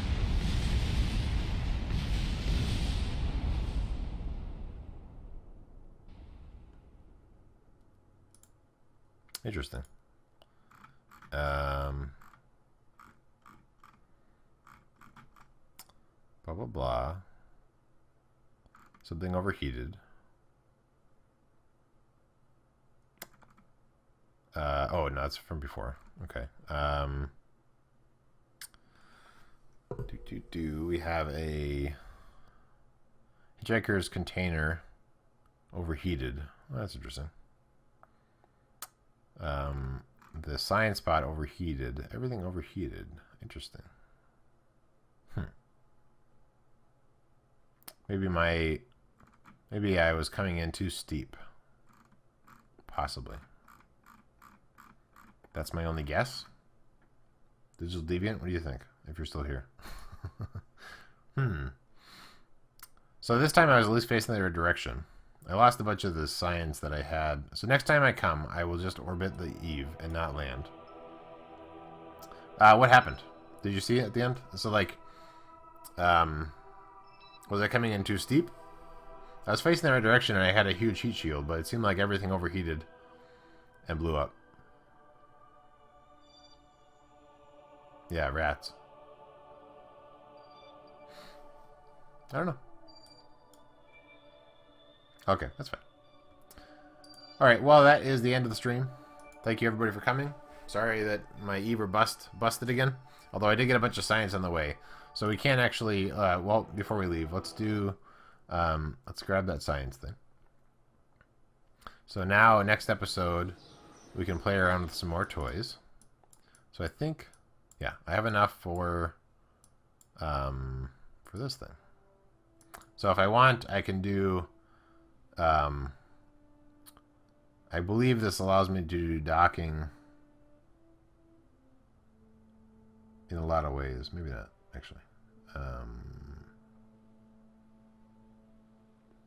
Interesting. blah, blah, blah. Something overheated. Oh, no, that's from before. Okay. We have a hitchhiker's container overheated. Well, that's interesting. The science pod overheated. Everything overheated. Interesting. Maybe I was coming in too steep. Possibly. That's my only guess. Digital Deviant, what do you think? If you're still here. So this time I was at least facing the right direction. I lost a bunch of the science that I had. So next time I come, I will just orbit the Eve and not land. What happened? Did you see it at the end? So like, was I coming in too steep? I was facing the right direction and I had a huge heat shield, but it seemed like everything overheated and blew up. Yeah, rats. I don't know. Okay, that's fine. Alright, well, that is the end of the stream. Thank you, everybody, for coming. Sorry that my Ever busted again. Although I did get a bunch of science on the way. So we can't actually... well, before we leave, let's do... let's grab that science thing. So now, next episode, we can play around with some more toys. So I think... yeah, I have enough for this thing. So if I want, I can do... I believe this allows me to do docking in a lot of ways. Maybe not, actually.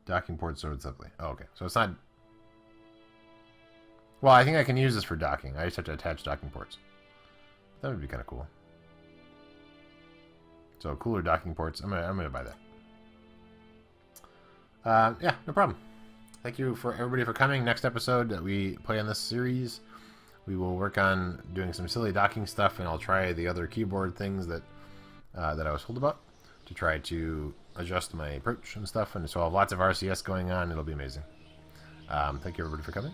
Docking port sword assembly. Oh, okay. So it's not... well, I think I can use this for docking. I just have to attach docking ports. That would be kind of cool. So cooler docking ports. I'm gonna buy that. Yeah, no problem. Thank you for everybody for coming. Next episode that we play on this series, we will work on doing some silly docking stuff, and I'll try the other keyboard things that that I was told about to try to adjust my approach and stuff. And so I'll have lots of RCS going on. It'll be amazing. Thank you everybody for coming.